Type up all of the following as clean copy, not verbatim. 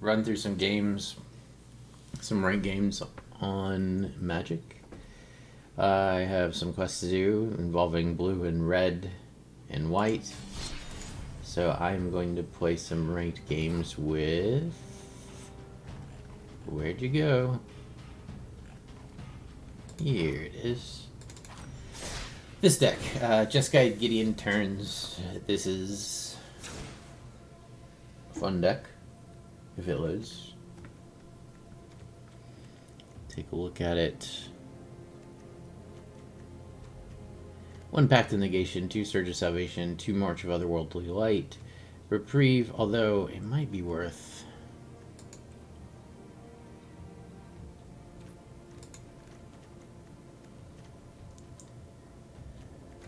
run through some games, some ranked games on Magic. I have some quests to do involving blue and red and white. So I'm going to play some ranked games with... Where'd you go? Here it is. This deck, Jeskai Gideon Turns. This is a fun deck, if it loads. Take a look at it. 1 Pact of Negation, 2 Surge of Salvation, 2 March of Otherworldly Light, Reprieve, although it might be worth...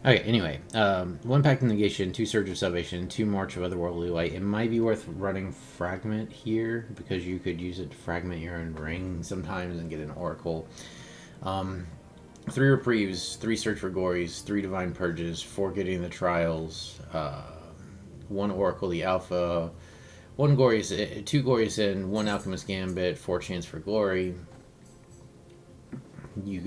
Okay, anyway, 1 Pact of Negation, 2 Surge of Salvation, 2 March of Otherworldly Light. It might be worth running Fragment here, because you could use it to fragment your own ring sometimes and get an Oracle. 3 Reprieves, 3 Search for Gories, 3 Divine Purges, 4 Getting the Trials, 1 Oracle the Alpha, 2 Glorious In, 1 Alchemist Gambit, 4 Chance for Glory. You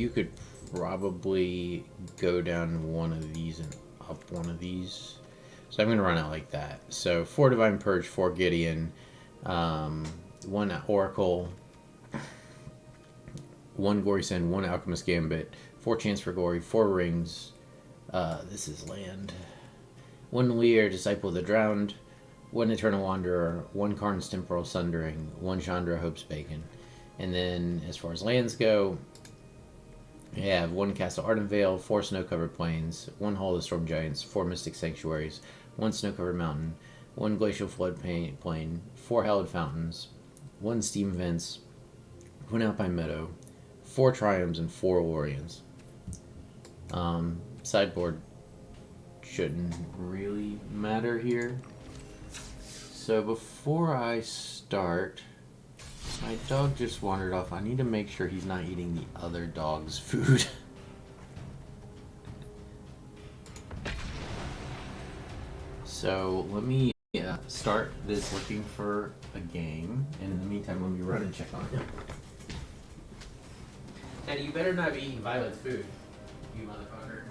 could probably go down one of these and up one of these. So I'm going to run out like that. So 4 Divine Purge, 4 Gideon, 1 Oracle, 1 Glorious End, 1 Alchemist Gambit, 4 Chance for Glory, 4 Rings. This is land. 1 Lear, Disciple of the Drowned, 1 Eternal Wanderer, 1 Karn's Temporal Sundering, 1 Chandra Hope's Bacon. And then as far as lands go, I have 1 Castle Ardenvale, 4 Snow-Covered Plains, 1 Hall of the Storm Giants, 4 Mystic Sanctuaries, 1 Snow-Covered Mountain, 1 Glacial Flood Plain, 4 Hallowed Fountains, 1 Steam Vents, 1 Alpine Meadow, 4 Triumphs, and 4 Orions. Sideboard shouldn't really matter here. So before I start... My dog just wandered off. I need to make sure he's not eating the other dog's food. So let me start this looking for a game. And in the meantime, let me run and check on him. Daddy, you better not be eating Violet's food, you motherfucker.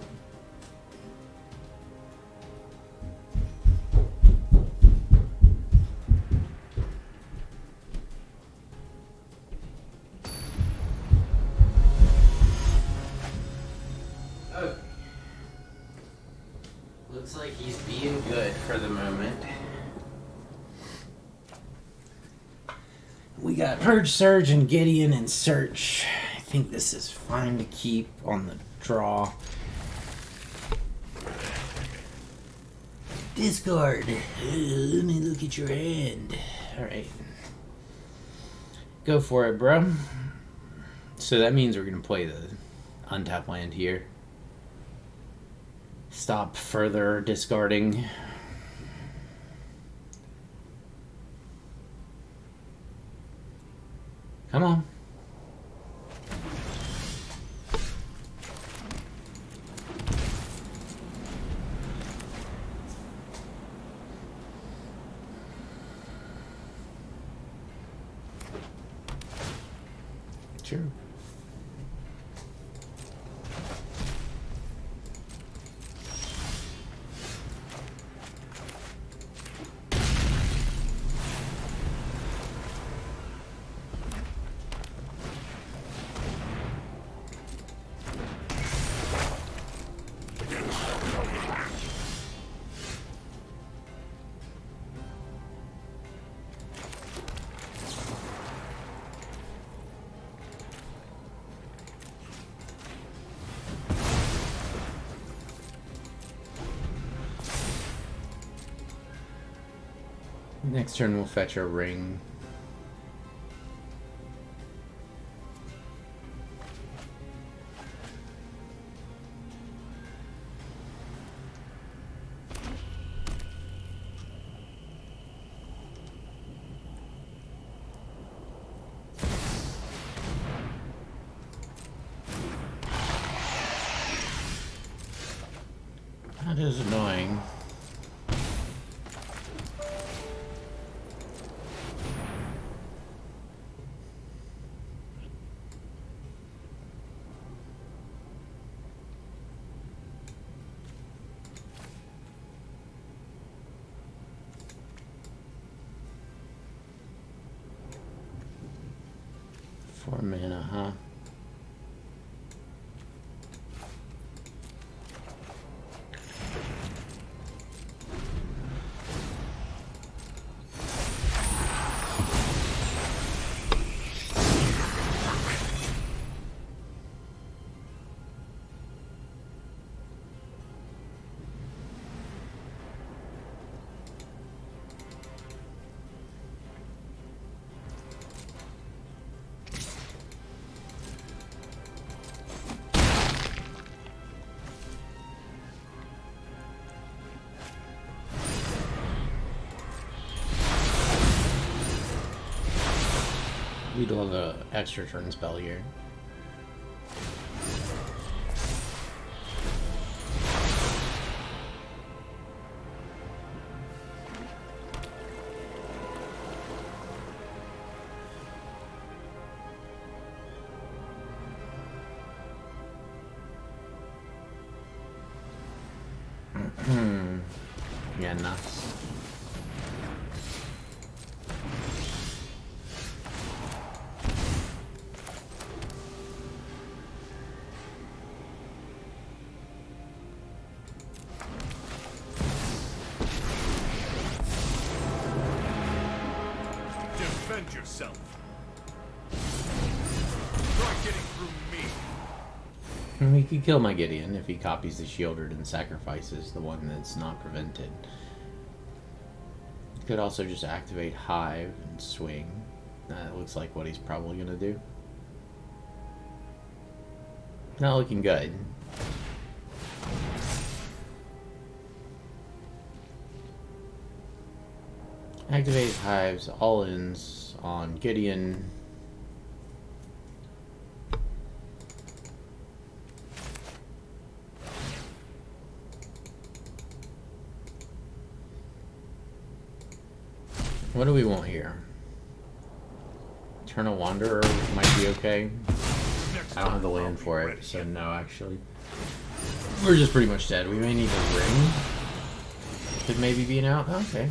Looks like he's being good for the moment. We got Purge, Surge, and Gideon and Search. I think this is fine to keep on the draw. Discard. Let me look at your hand. Alright. Go for it, bro. So that means we're going to play the untapped land here. Stop further discarding. Come on. Sure. Next turn we'll fetch a ring. That is annoying. 4 mana, huh? We do have an extra turn spell here. Yeah, nuts. Defend yourself. Try getting through me. He could kill my Gideon if he copies the Shieldred and sacrifices the one that's not prevented. He could also just activate Hive and swing. That looks like what he's probably going to do. Not looking good. Activate Hives, all-ins on Gideon. What do we want here? Eternal Wanderer might be okay. I don't have the land for it, so no, actually. We're just pretty much dead. We may need a ring. Could maybe be an out. Okay.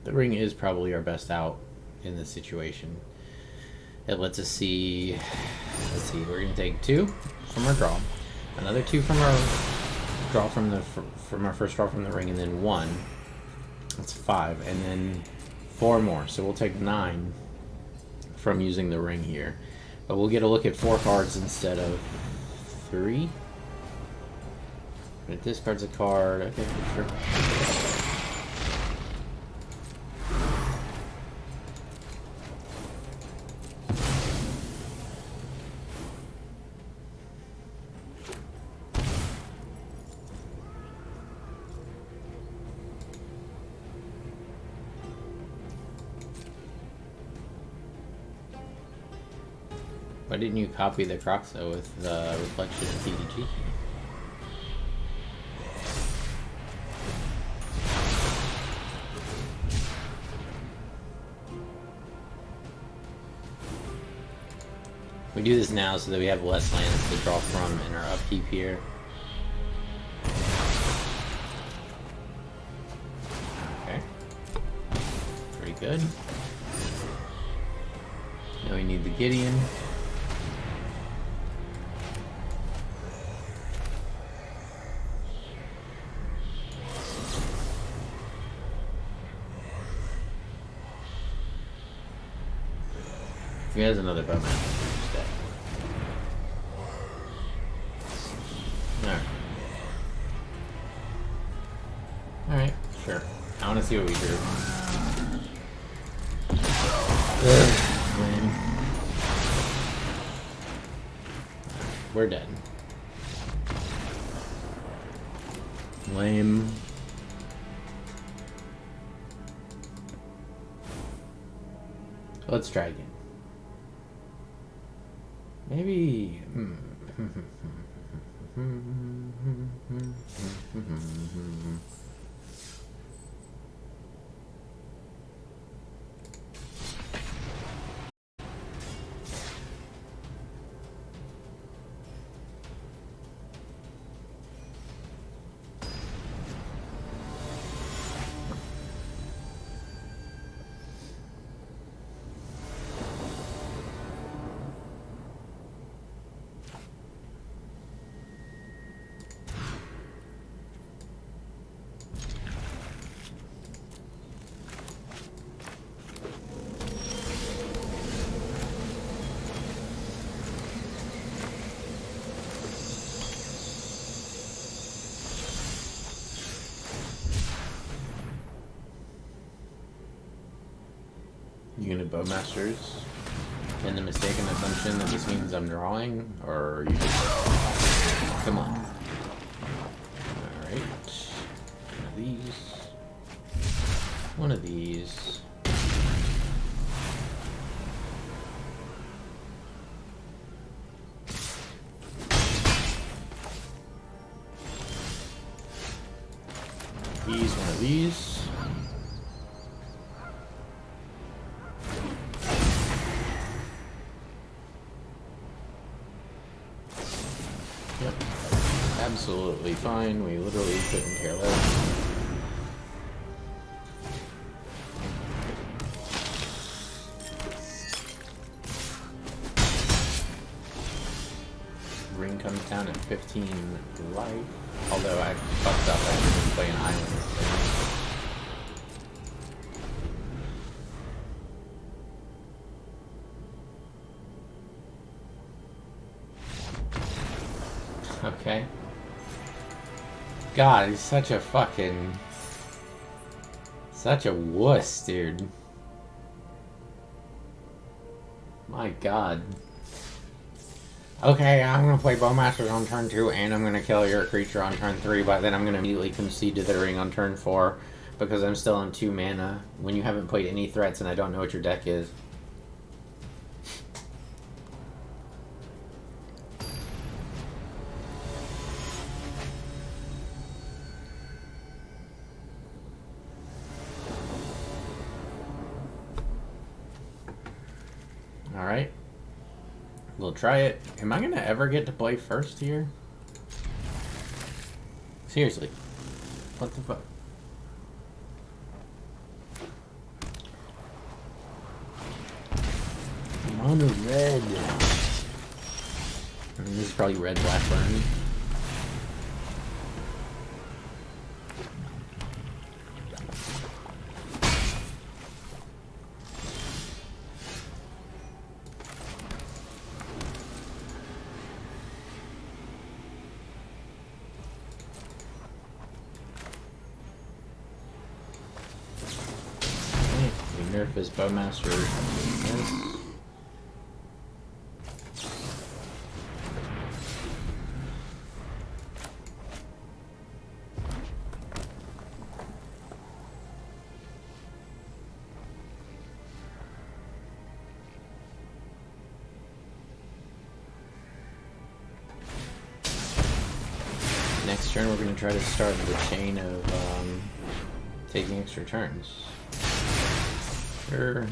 The ring is probably our best out in this situation. It lets us see. Let's see. We're gonna take 2 from our draw, another 2 from our draw from our first draw from the ring, and then 1. That's 5, and then 4 more. So we'll take 9 from using the ring here, but we'll get a look at 4 cards instead of 3. It discards a card. Okay, sure. Why didn't you copy the Croxo with the reflection of TDG? We do this now so that we have less lands to draw from in our upkeep here. Okay. Pretty good. Now we need the Gideon. He has another bowman. Alright. Alright, sure. I want to see what we drew. Lame. We're dead. Lame. Let's try again. Maybe. You gonna Bowmasters in the mistaken assumption that this means I'm drawing, or you just... Come on. Alright. One of these. One of these. One of these. Yep. Absolutely fine. We literally couldn't care less. Ring comes down at 15 life. Although I fucked up, I didn't play an island. Okay. God, he's such a fucking... Such a wuss, dude. My God. Okay, I'm gonna play Bowmaster on turn 2, and I'm gonna kill your creature on turn 3, but then I'm gonna immediately concede to the ring on turn 4, because I'm still on 2 mana, when you haven't played any threats and I don't know what your deck is. Alright. We'll try it. Am I gonna ever get to play first here? Seriously. What the fuck? Mono red. This is probably red Blackburn. Nerf his Bowmaster. Yes. Next turn, we're going to try to start the chain of taking extra turns. Sure.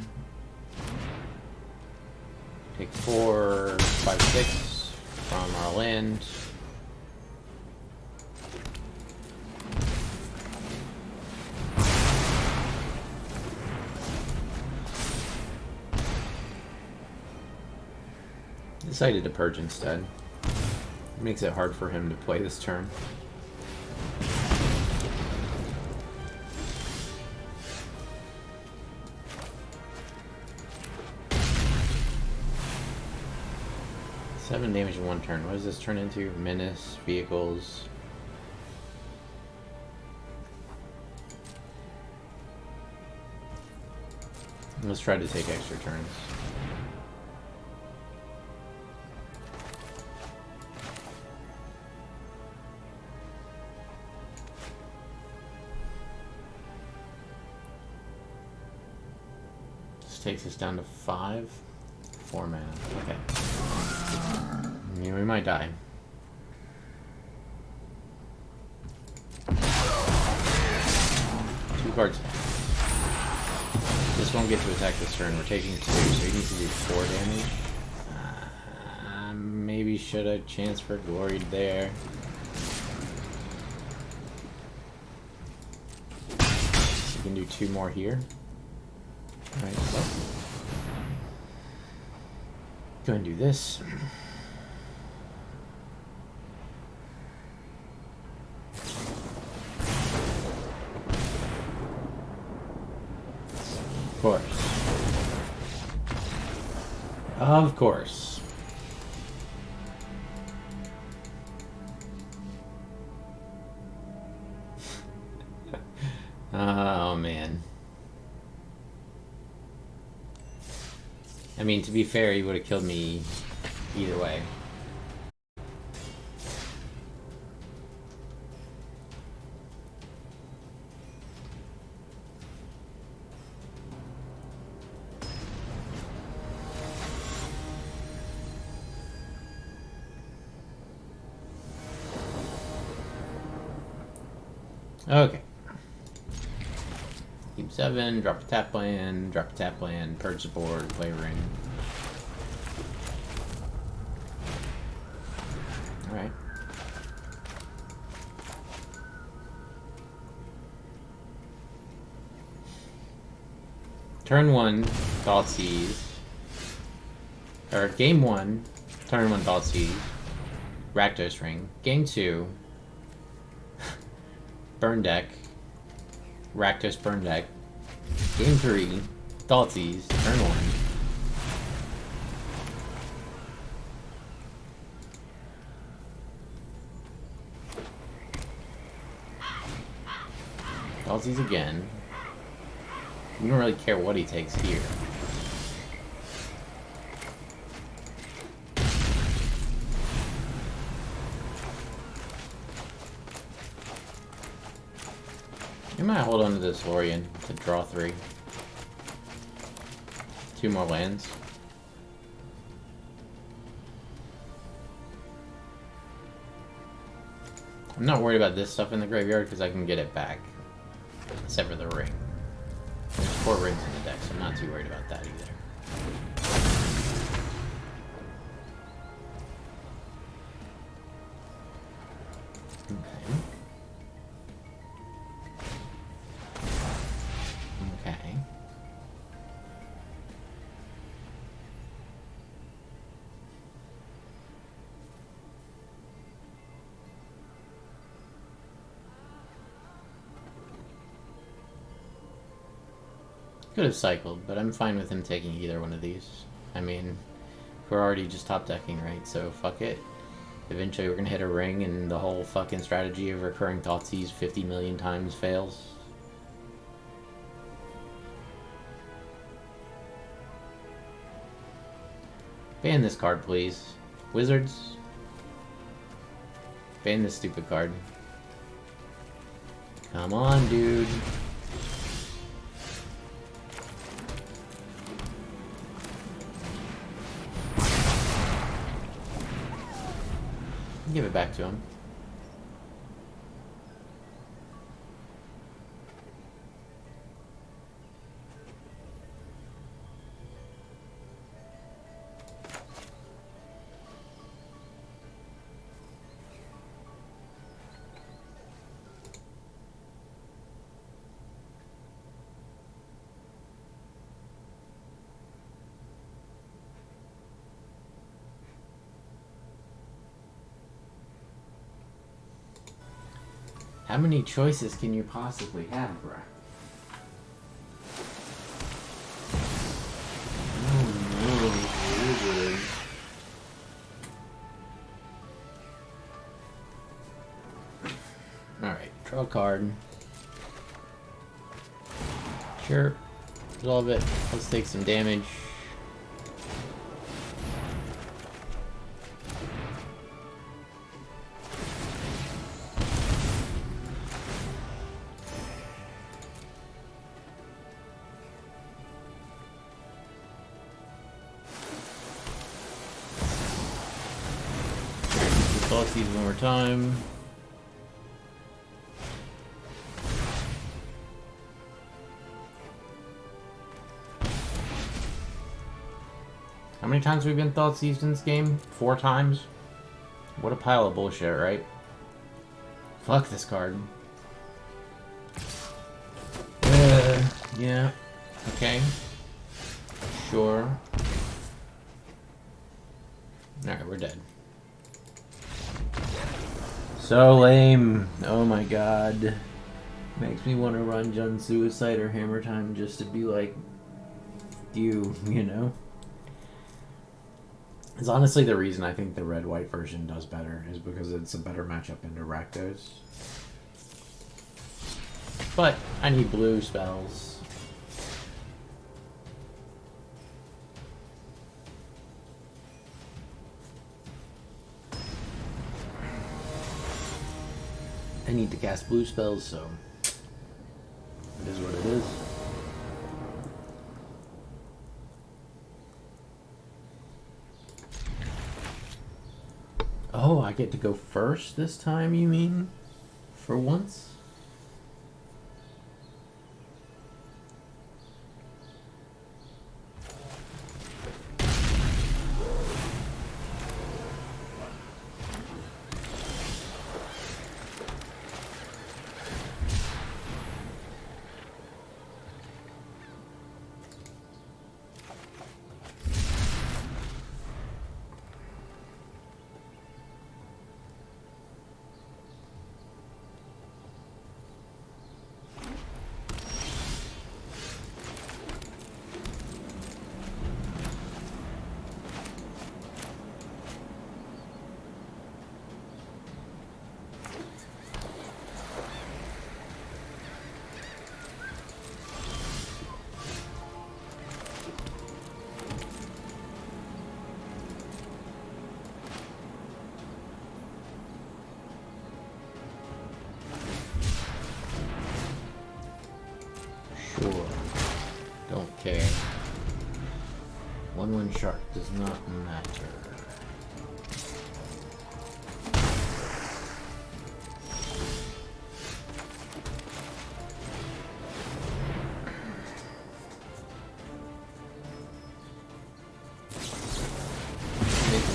Take 4, 5, 6 from our land. Decided to purge instead. Makes it hard for him to play this turn. Seven damage in one turn. What does this turn into? Menace, vehicles. Let's try to take extra turns. This takes us down to 5. 4 mana. Okay. Yeah, we might die. Two cards. This won't get to attack this turn. We're taking 2, so he needs to do 4 damage. Maybe should have chance for glory there. We can do 2 more here. Alright, so go and do this. Of course. Of course. Oh man. I mean, to be fair, he would have killed me either way. Okay. Keep 7, drop a tap land, purge the board, play a ring. Alright. Turn 1, Thoughtseize. Or game 1, turn 1, Thoughtseize. Rakdos Ring. Game 2, Burn Deck. Rakdos Burn Deck. Game 3, Thoughtseize, turn 1. Thoughtseize again. We don't really care what he takes here. You might hold on to this Lorien to draw 3. 2 more lands. I'm not worried about this stuff in the graveyard because I can get it back. Except for the ring. There's 4 rings in the deck, so I'm not too worried about that either. Okay. Could have cycled, but I'm fine with him taking either one of these. I mean, we're already just top decking, right? So fuck it. Eventually we're gonna hit a ring and the whole fucking strategy of recurring Thoughtseize 50 million times fails. Ban this card, please. Wizards. Ban this stupid card. Come on, dude. Give it back to him. How many choices can you possibly have, bro? Oh no. Alright, draw a card. Sure. Resolve it. Let's take some damage. These one more time. How many times have we been Thoughtseized in this game? 4 times? What a pile of bullshit, right? Fuck this card. Yeah. Okay. Sure. Alright, we're dead. So lame. Oh my god. Makes me want to run Jun Suicide or Hammer Time just to be like, you know? It's honestly the reason I think the red-white version does better, is because it's a better matchup into Rakdos. But I need blue spells. need to cast blue spells, so it is what it is. Oh, I get to go first this time, you mean? For once? Sure. Don't care. 1/1 shark does not matter.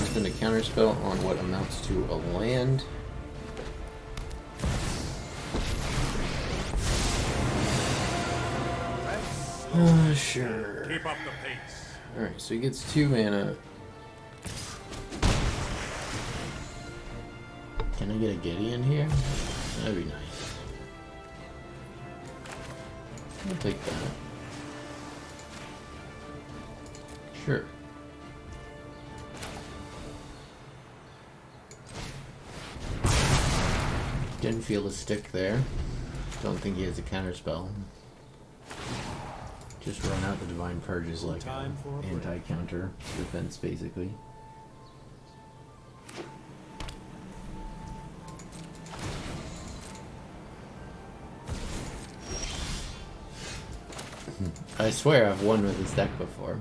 Spend a counterspell on what amounts to a land. Sure. Keep up the pace. Alright, so he gets 2 mana. Can I get a Gideon here? That'd be nice. I'll take that. Sure. Didn't feel a stick there. Don't think he has a counterspell. Just run out the Divine Purge is like an anti-counter defense, basically. I swear I've won with this deck before.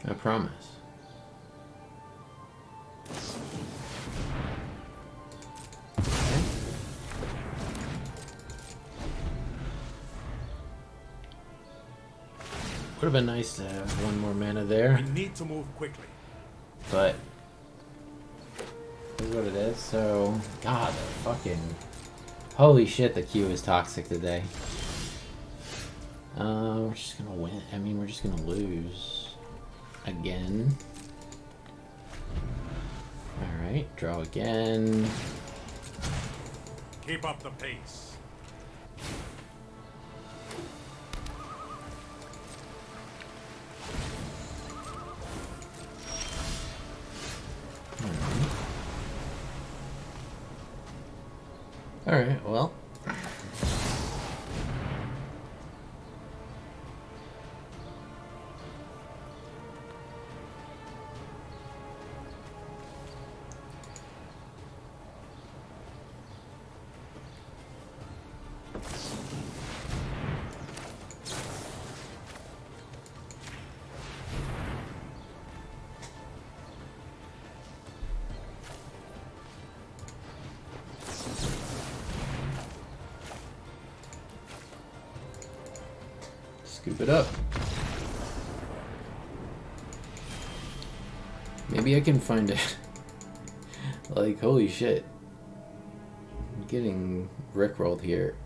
I promise. Would have been nice to have 1 more mana there. We need to move quickly. But this is what it is. So, God, the fucking holy shit, the queue is toxic today. We're just gonna win. I mean, we're just gonna lose again. All right, draw again. Keep up the pace. Alright, well. Scoop it up. Maybe I can find it. Like, holy shit. I'm getting rickrolled here.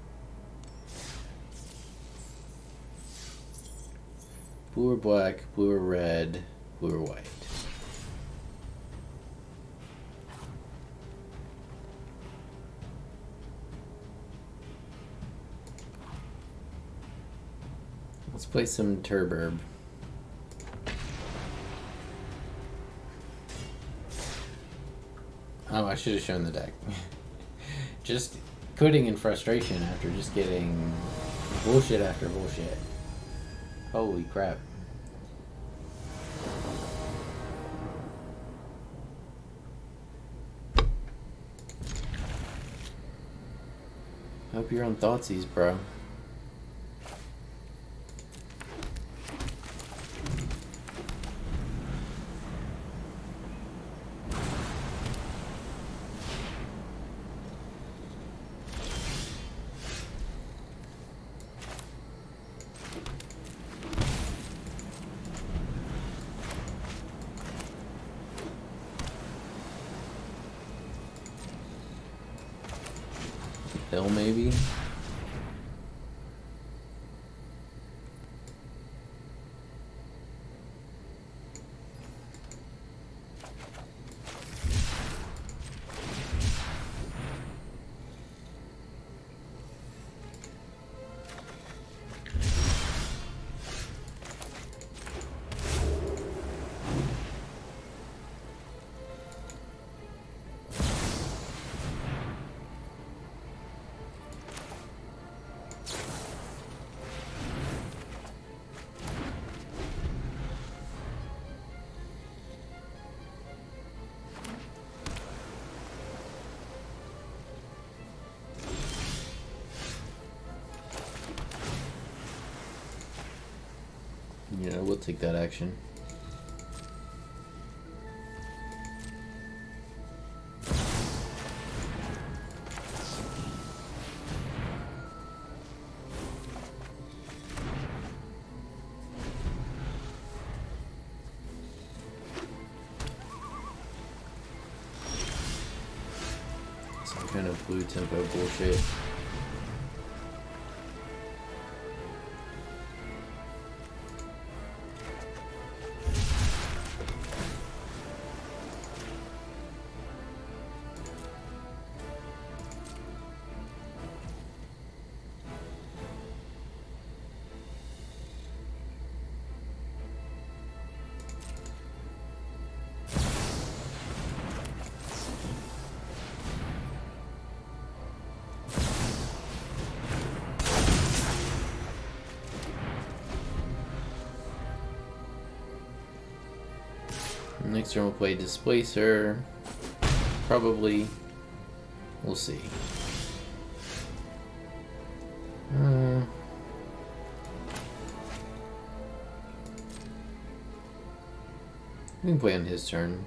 Blue or black, blue or red, blue or white. Let's play some Turburb. Oh, I should have shown the deck. Just quitting in frustration after just getting bullshit after bullshit. Holy crap. Hope you're on Thoughtseize, bro. Hill, maybe? Yeah, we'll take that action. Some kind of blue tempo bullshit. Next turn we'll play Displacer. Probably. We'll see. We can play on his turn.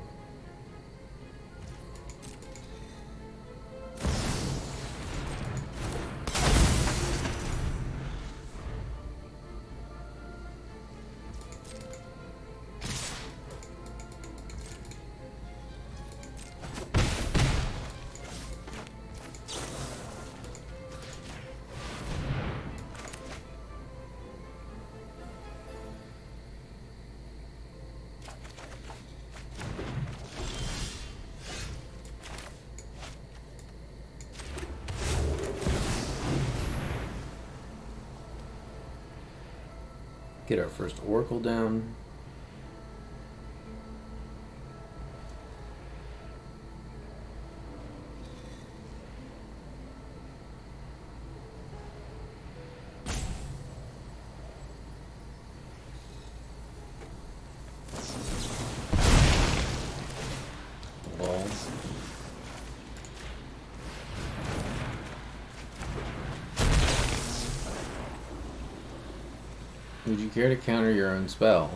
Get our first Oracle down. Balls. Would you care to counter your own spell?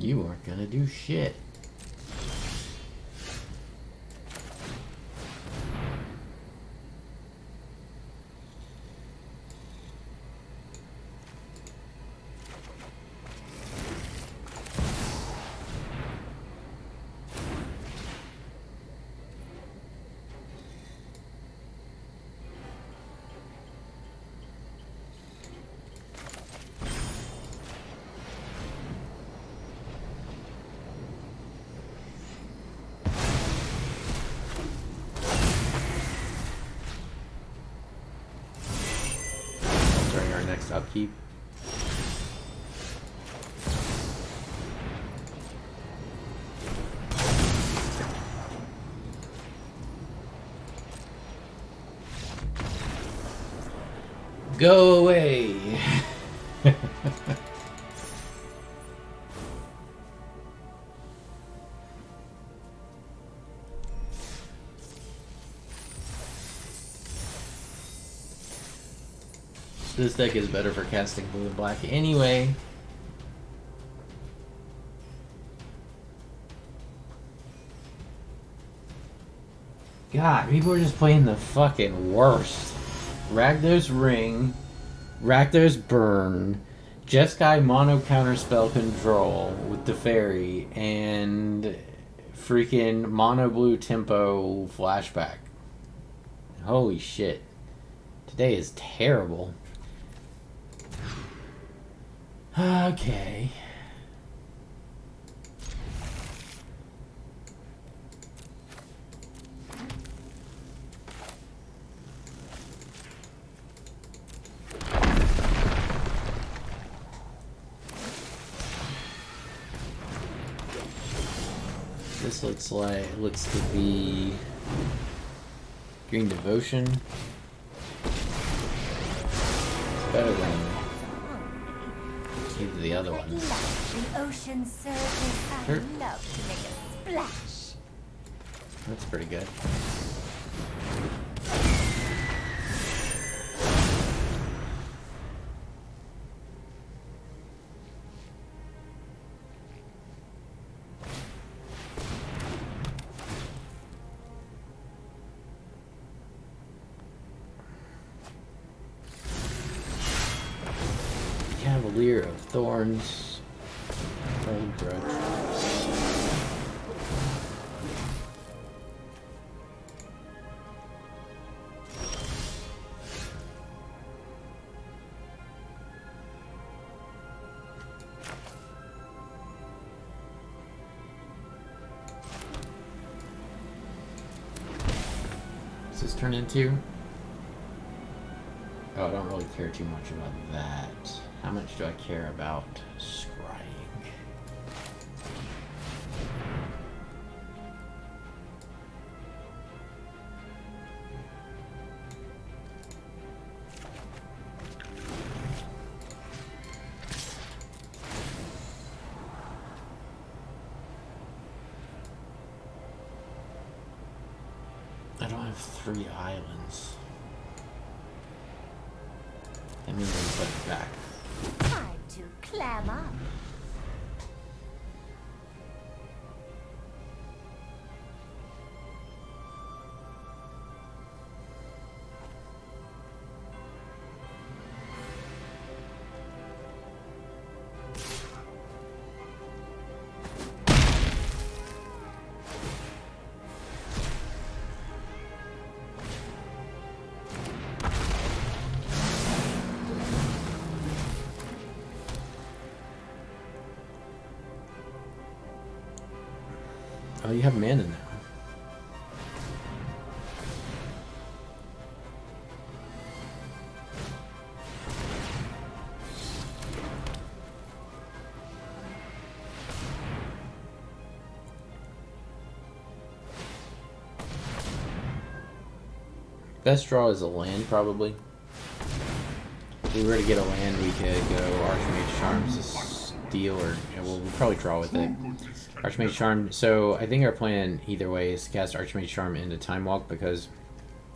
You aren't gonna do shit. keep. Go away! This deck is better for casting blue and black anyway. God, people are just playing the fucking worst. Rakdos Ring, Rakdos Burn, Jeskai Mono Counterspell Control with the Fairy, and freaking Mono Blue Tempo Flashback. Holy shit. Today is terrible. Okay. This looks to be Green Devotion. It's better than either of the other ones. The ocean surges. I love to make a splash. That's pretty good. Cavalier of Thorns. Old Grudge. What's this turn into? Oh, I don't really care too much about that. How much do I care about scrying? I don't have 3 islands. That means I put it back. Time to clam up. Oh, you have mana now. Best draw is a land, probably. If we were to get a land, we could go Archmage Charms to steal, or we'll probably draw with it. Archmage Charm. So I think our plan either way is to cast Archmage Charm into Time Walk, because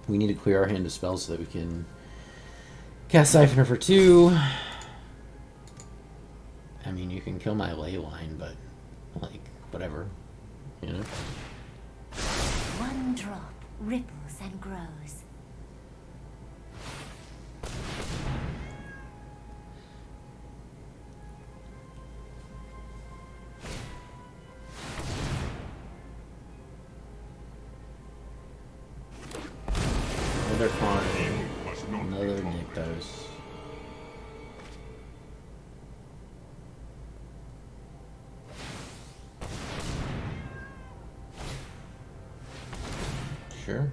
we need to clear our hand of spells so that we can cast Siphoner for 2. I mean, you can kill my ley line, but like whatever, you know. One drop ripples and grows. Another Con, another Nykthos. Sure.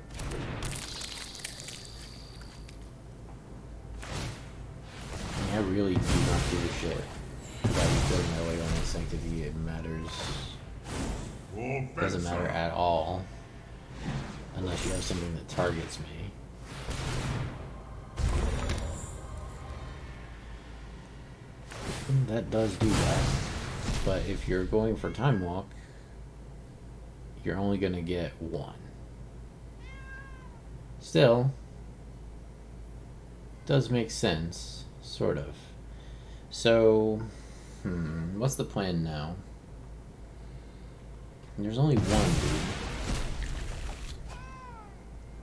I really do not give a shit about you putting my way on the sanctity. It matters. Doesn't matter at all. Unless you have something that targets me. That does do that. But if you're going for Time Walk, you're only going to get one. Still, does make sense, sort of. So, what's the plan now? There's only one, dude.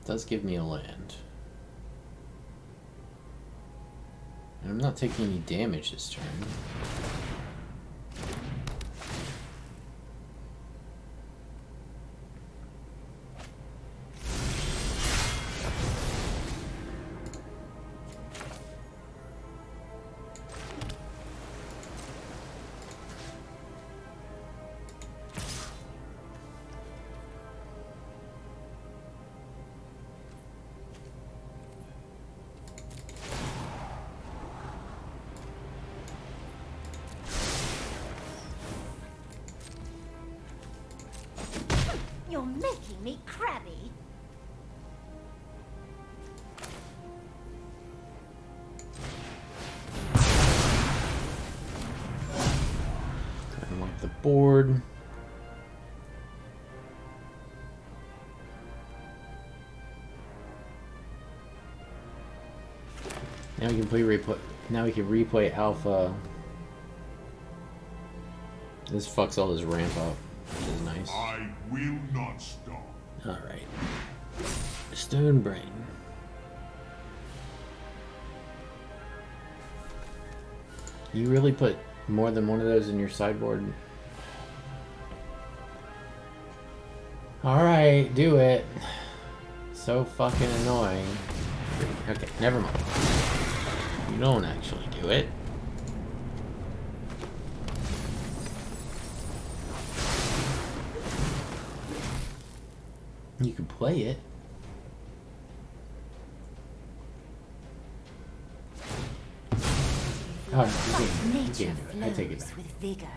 Does give me a land. And I'm not taking any damage this turn. You're making me crabby. Unlock the board. Now we can replay. Now we can replay Alpha. This fucks all this ramp up, which is nice. I will not stop. All right. Stone Brain. You really put more than one of those in your sideboard? All right, do it. So fucking annoying. Okay, never mind. You don't actually do it. You can play it. Oh, no, you can't do it. I take it back. With vigor.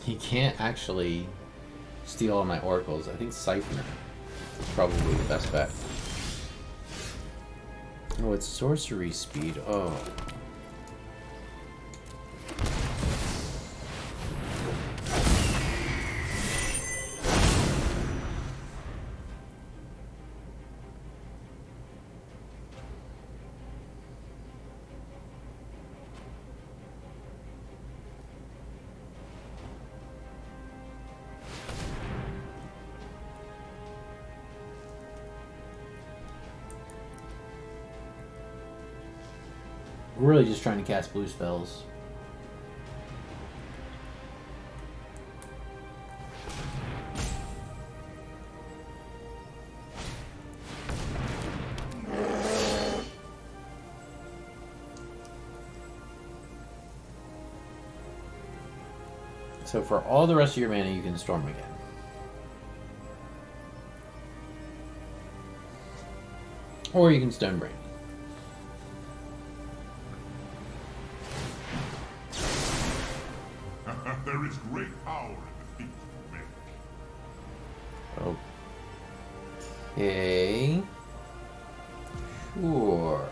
He can't actually steal all my oracles. I think Siphoner is probably the best bet. Oh, it's sorcery speed. Oh. We're really just trying to cast blue spells. So for all the rest of your mana, you can Storm again. Or you can Stone Brain. There is great power in the things you make. Okay. Sure.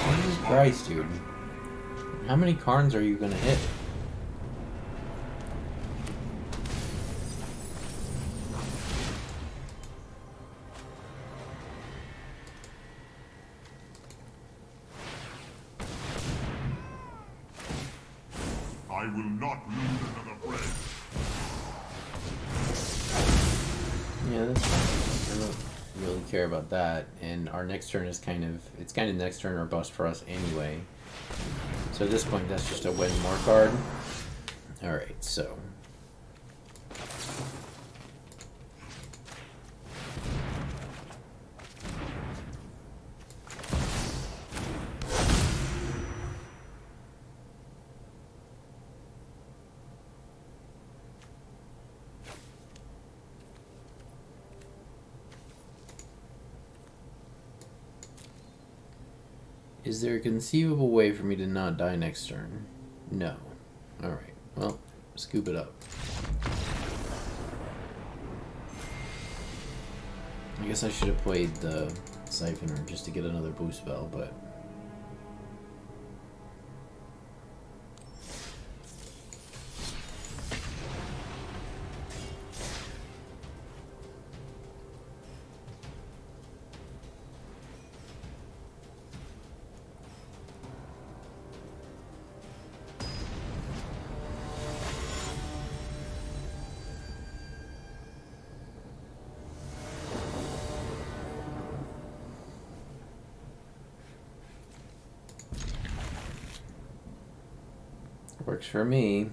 Jesus Christ, dude. How many Karns are you gonna hit? I will not lose another friend. care about that, and our next turn is kind of next turn or bust for us anyway. So at this point, that's just a win more card. All right, so. Is there a conceivable way for me to not die next turn? No. Alright, well, scoop it up. I guess I should have played the Siphoner just to get another boost spell, but... Works for me.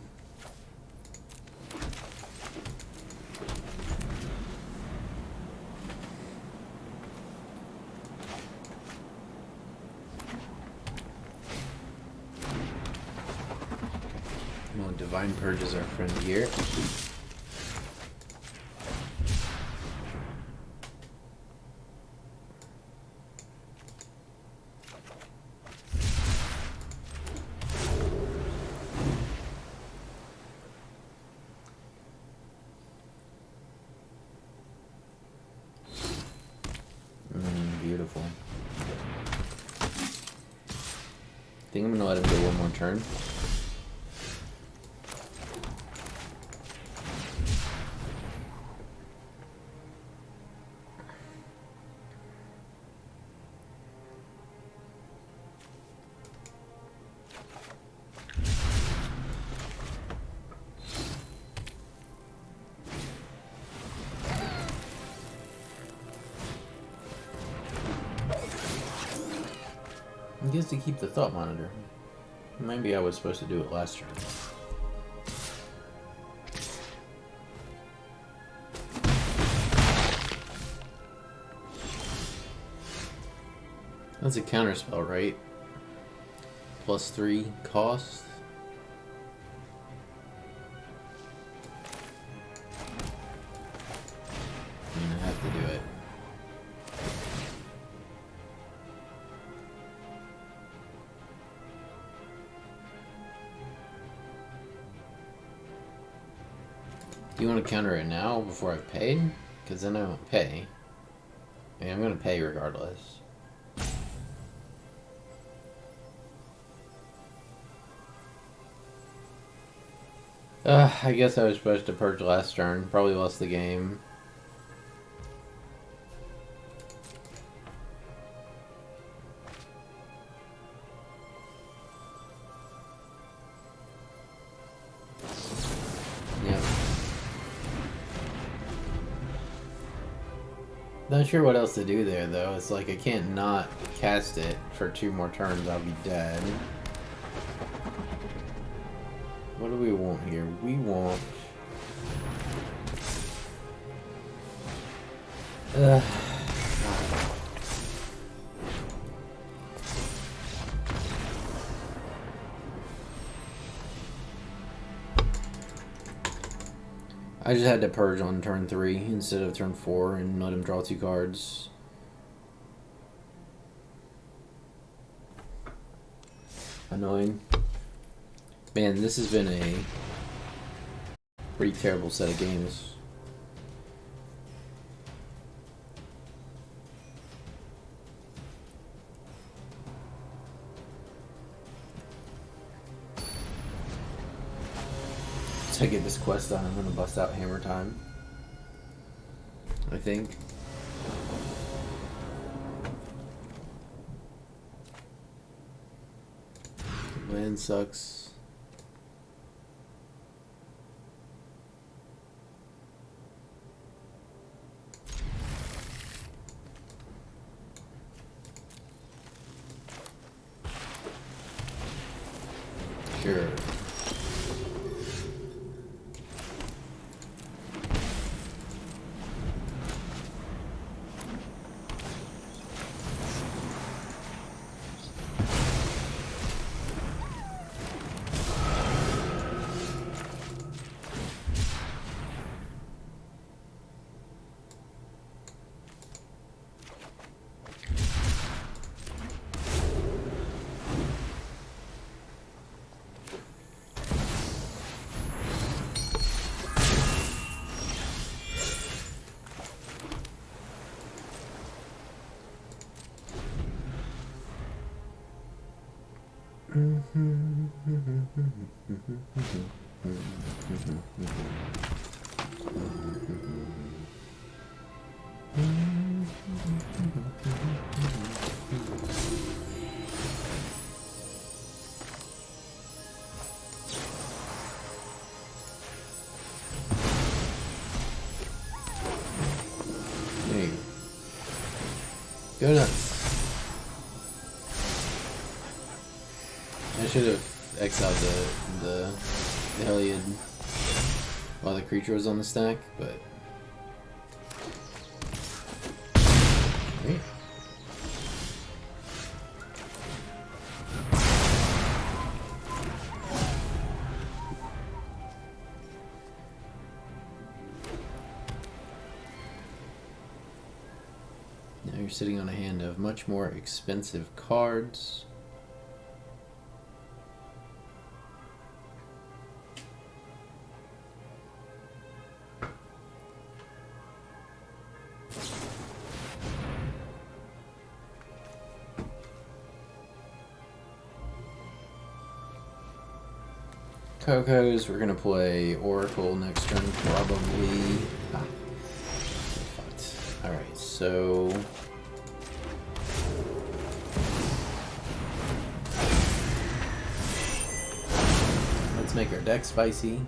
Well, Divine Purge is our friend here. Beautiful. I think I'm gonna let him go one more turn. He gets to keep the thought monitor. Maybe I was supposed to do it last turn. That's a counterspell, right? +3 cost. I have to do it. Do you want to counter it now before I've paid? Because then I won't pay. I mean, I'm going to pay regardless. I guess I was supposed to purge last turn. Probably lost the game. Not sure what else to do there, though. It's like I can't not cast it for 2 more turns. I'll be dead. What do we want here? We want... I just had to purge on turn 3 instead of turn 4 and let him draw 2 cards. Annoying. Man, this has been a pretty terrible set of games. To get this quest done, I'm gonna bust out Hammer Time, I think. Land sucks. Sure. There you go. Go nuts. I should have exiled the Heliod while the creature was on the stack, but great. Now you're sitting on a hand of much more expensive cards. Coco's, we're gonna play Oracle next turn, probably. Alright, so let's make our deck spicy.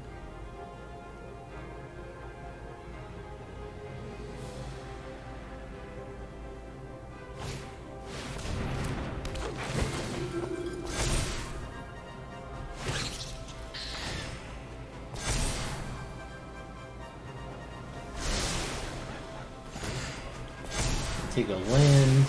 Take a land.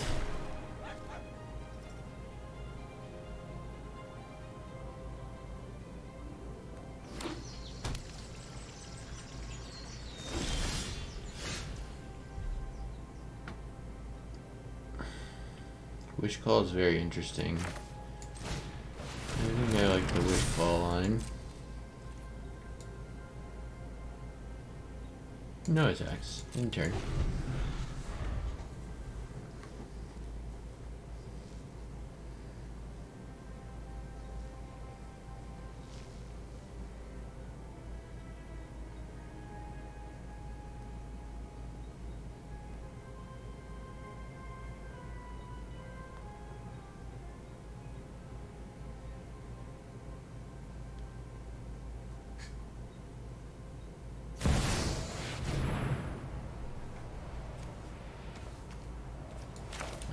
Wish Call is very interesting. I think I like the Wish Call line. No attacks. In turn.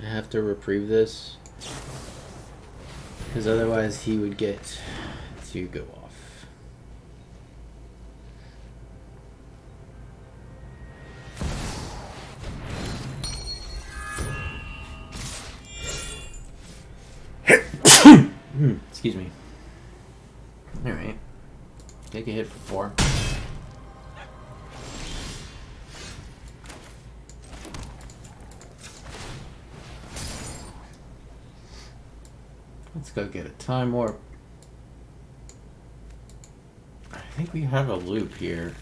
I have to reprieve this because otherwise he would get to go off. Excuse me. Alright. Take a hit for 4. Let's go get a Time Warp. I think we have a loop here.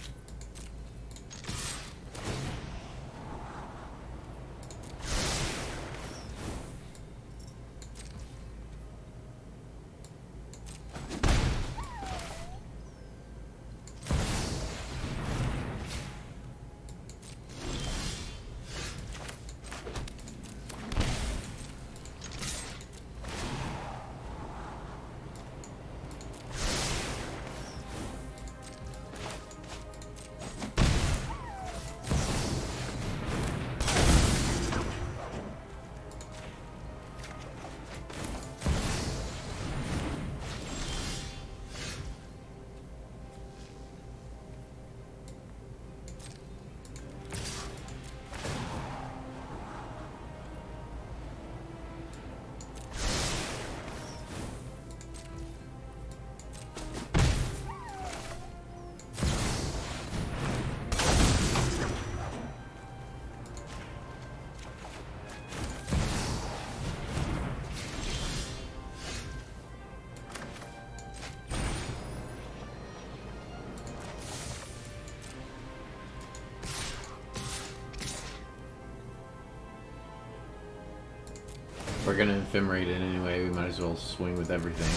If we're gonna ephemerate it anyway, we might as well swing with everything.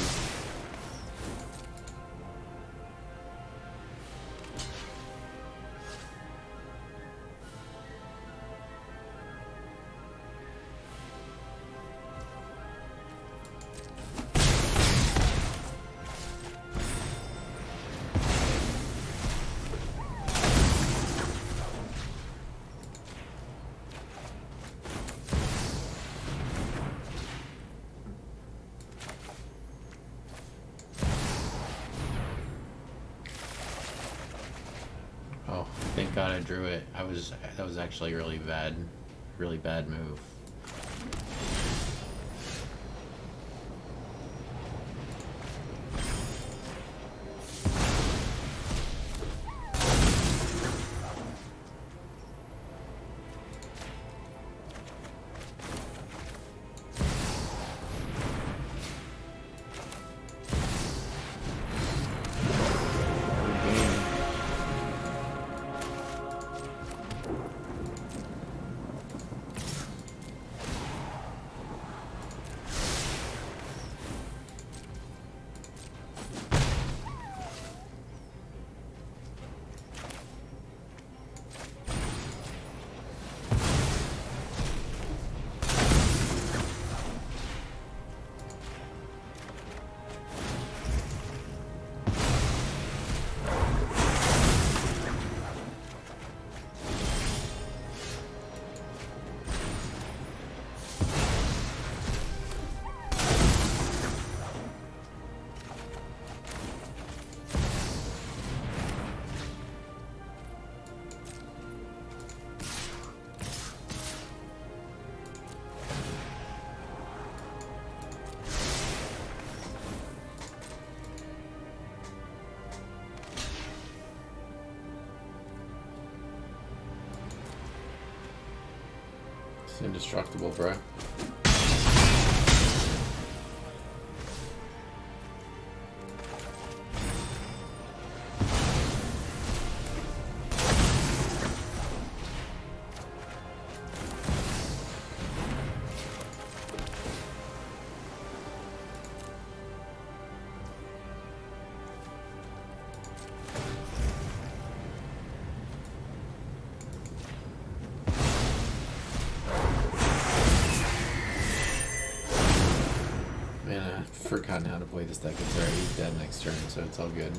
Oh, thank God I drew it. That was actually a really bad move. It's indestructible, bro. Forgotten how to play this deck. It's already dead next turn, so it's all good.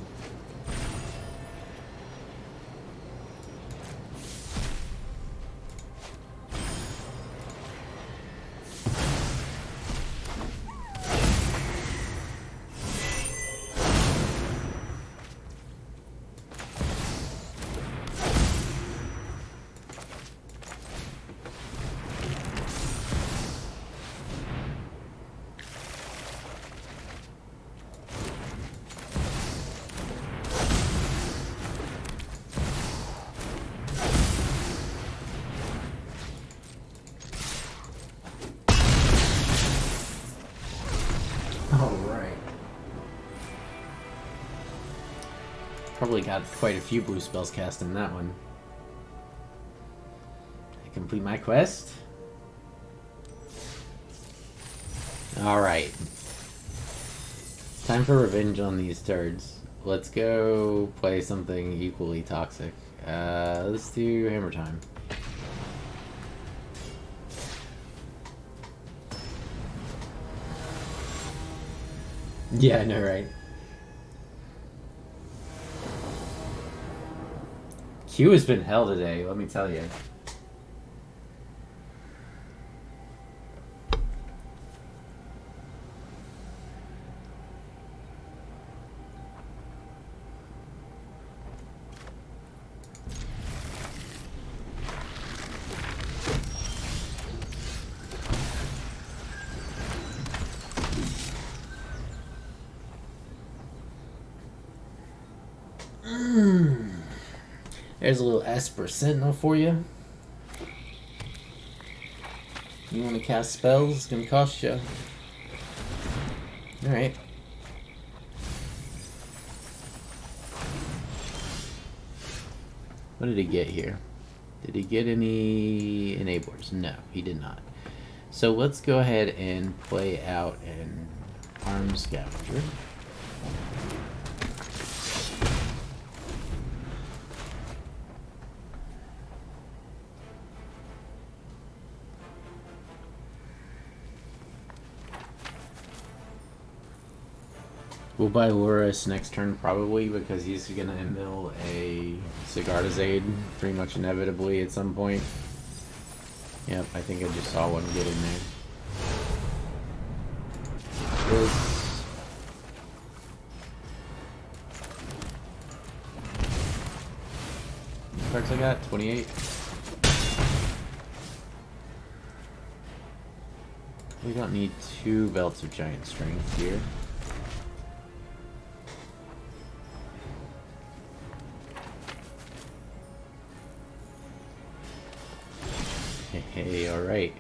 Probably got quite a few blue spells cast in that one. I complete my quest. Alright. Time for revenge on these turds. Let's go play something equally toxic. Let's do Hammer Time. Yeah, I know, right? Q has been hell today, let me tell you. There's a little Esper Sentinel for you. You want to cast spells? It's going to cost you. Alright. What did he get here? Did he get any enablers? No, he did not. So let's go ahead and play out an Arm Scavenger. We'll buy Loris next turn probably because he's gonna mill a Sigardazade pretty much inevitably at some point. Yep, I think I just saw one get in there. This. Cards I got 28. We don't need 2 Belts of Giant Strength here. Hey, alright.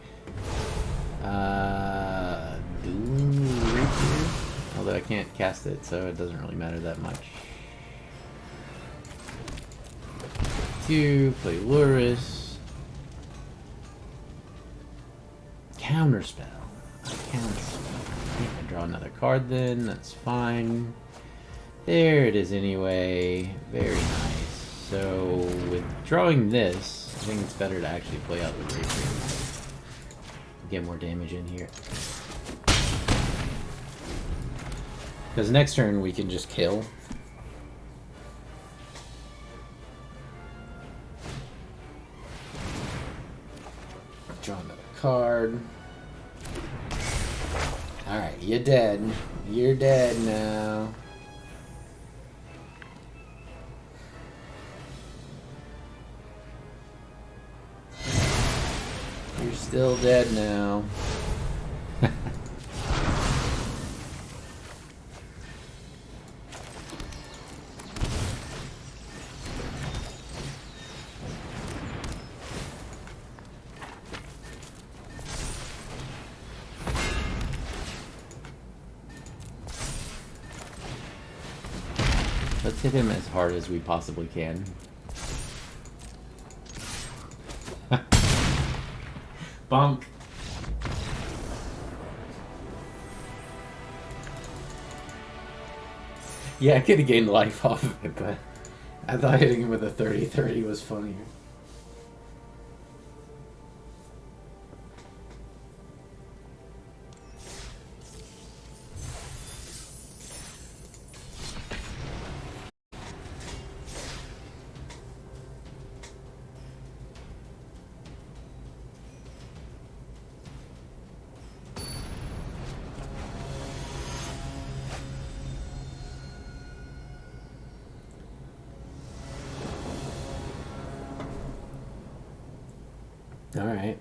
Doom Rapier? Although I can't cast it, so it doesn't really matter that much. 2, play Loris. Counterspell. Counterspell. I draw another card then, that's fine. There it is anyway. Very nice. So, with drawing this, I think it's better to actually play out the Rapier. Get more damage in here. Because next turn we can just kill. Draw another card. Alright, you're dead. You're dead now. You're still dead now. Let's hit him as hard as we possibly can. Bonk. Yeah, I could have gained life off of it, but I thought hitting him with a 30-30 was funnier. All right.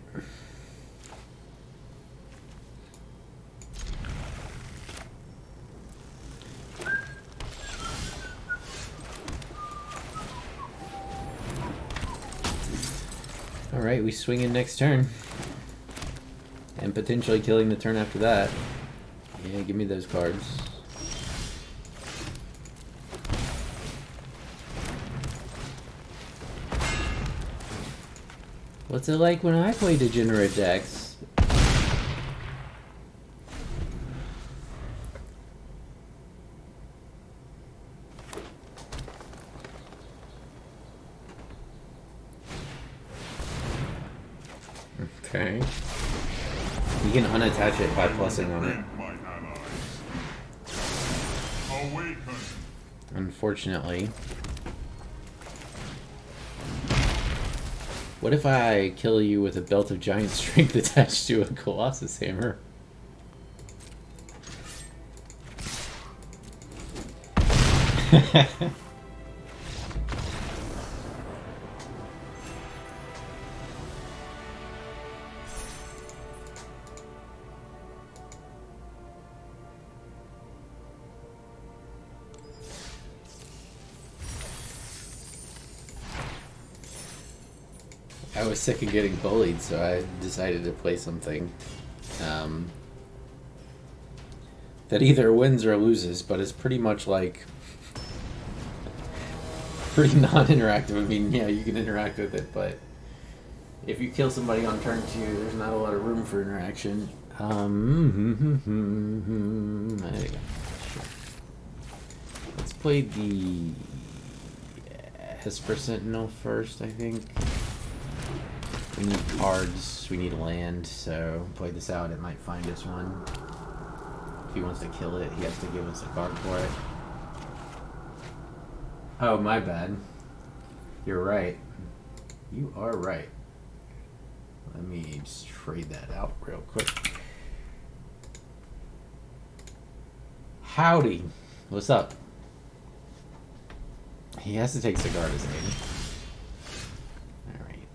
All right, we swing in next turn. And potentially killing the turn after that. Yeah, give me those cards. What's it like when I play degenerate decks? Okay. You can unattach it by plussing on it. Unfortunately. What if I kill you with a Belt of Giant Strength attached to a Colossus Hammer? I was sick of getting bullied, so I decided to play something that either wins or loses, but it's pretty much like pretty non-interactive. I mean, yeah, you can interact with it, but If you kill somebody on turn 2, there's not a lot of room for interaction. There you go. Sure. Let's play the Esper Sentinel first, I think. We need cards, we need land, so play this out, it might find us one. If he wants to kill it, he has to give us a card for it. Oh, my bad. You're right. You are right. Let me just trade that out real quick. Howdy. What's up? He has to take Cigar as aid. Alright.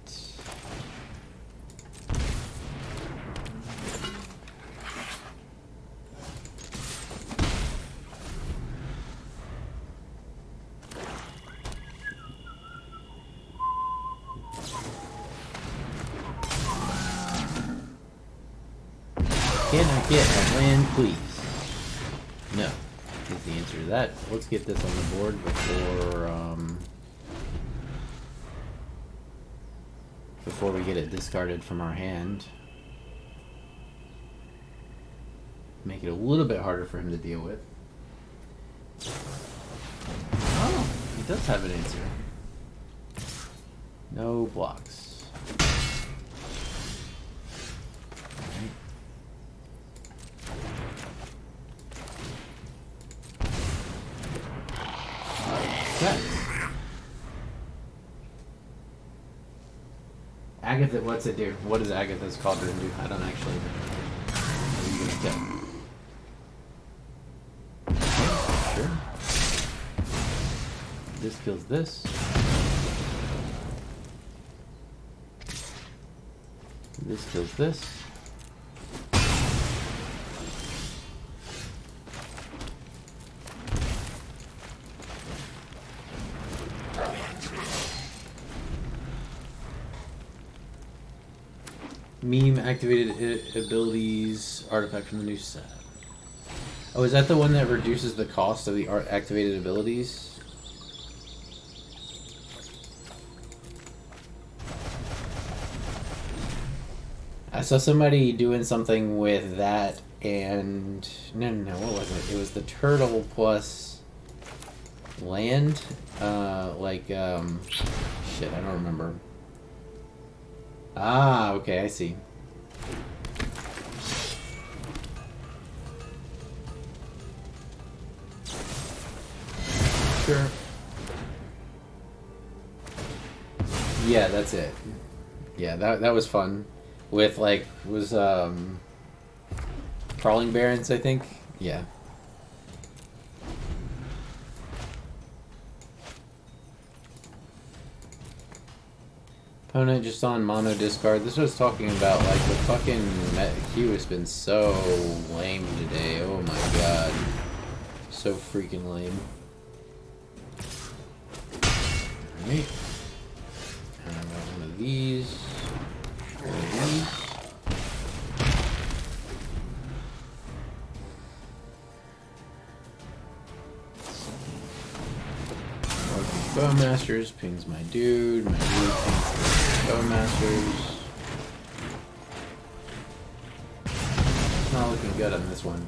Can I get a land, please? No, is the answer to that. Let's get this on the board before we get it discarded from our hand. Make it a little bit harder for him to deal with. Oh, he does have an answer. No blocks. Agatha, what's it do? What does Agatha's Cauldron do? I don't actually know. What are you gonna tell? Sure. This kills this. This kills this. Meme activated abilities artifact from the new set. Oh, is that the one that reduces the cost of the activated abilities? I saw somebody doing something with that and... No, what was it? It was the turtle plus land? Shit, I don't remember. Ah, okay, I see. Sure. Yeah, that's it. Yeah, that was fun. With Crawling Barons, I think. Yeah. Opponent just on mono discard. This was talking about like the fucking queue has been so lame today. Oh my god. So freaking lame. Alright. And I got one of these. One of these. Bowmasters pings my dude. My dude pings the Bowmasters. It's not looking good on this one.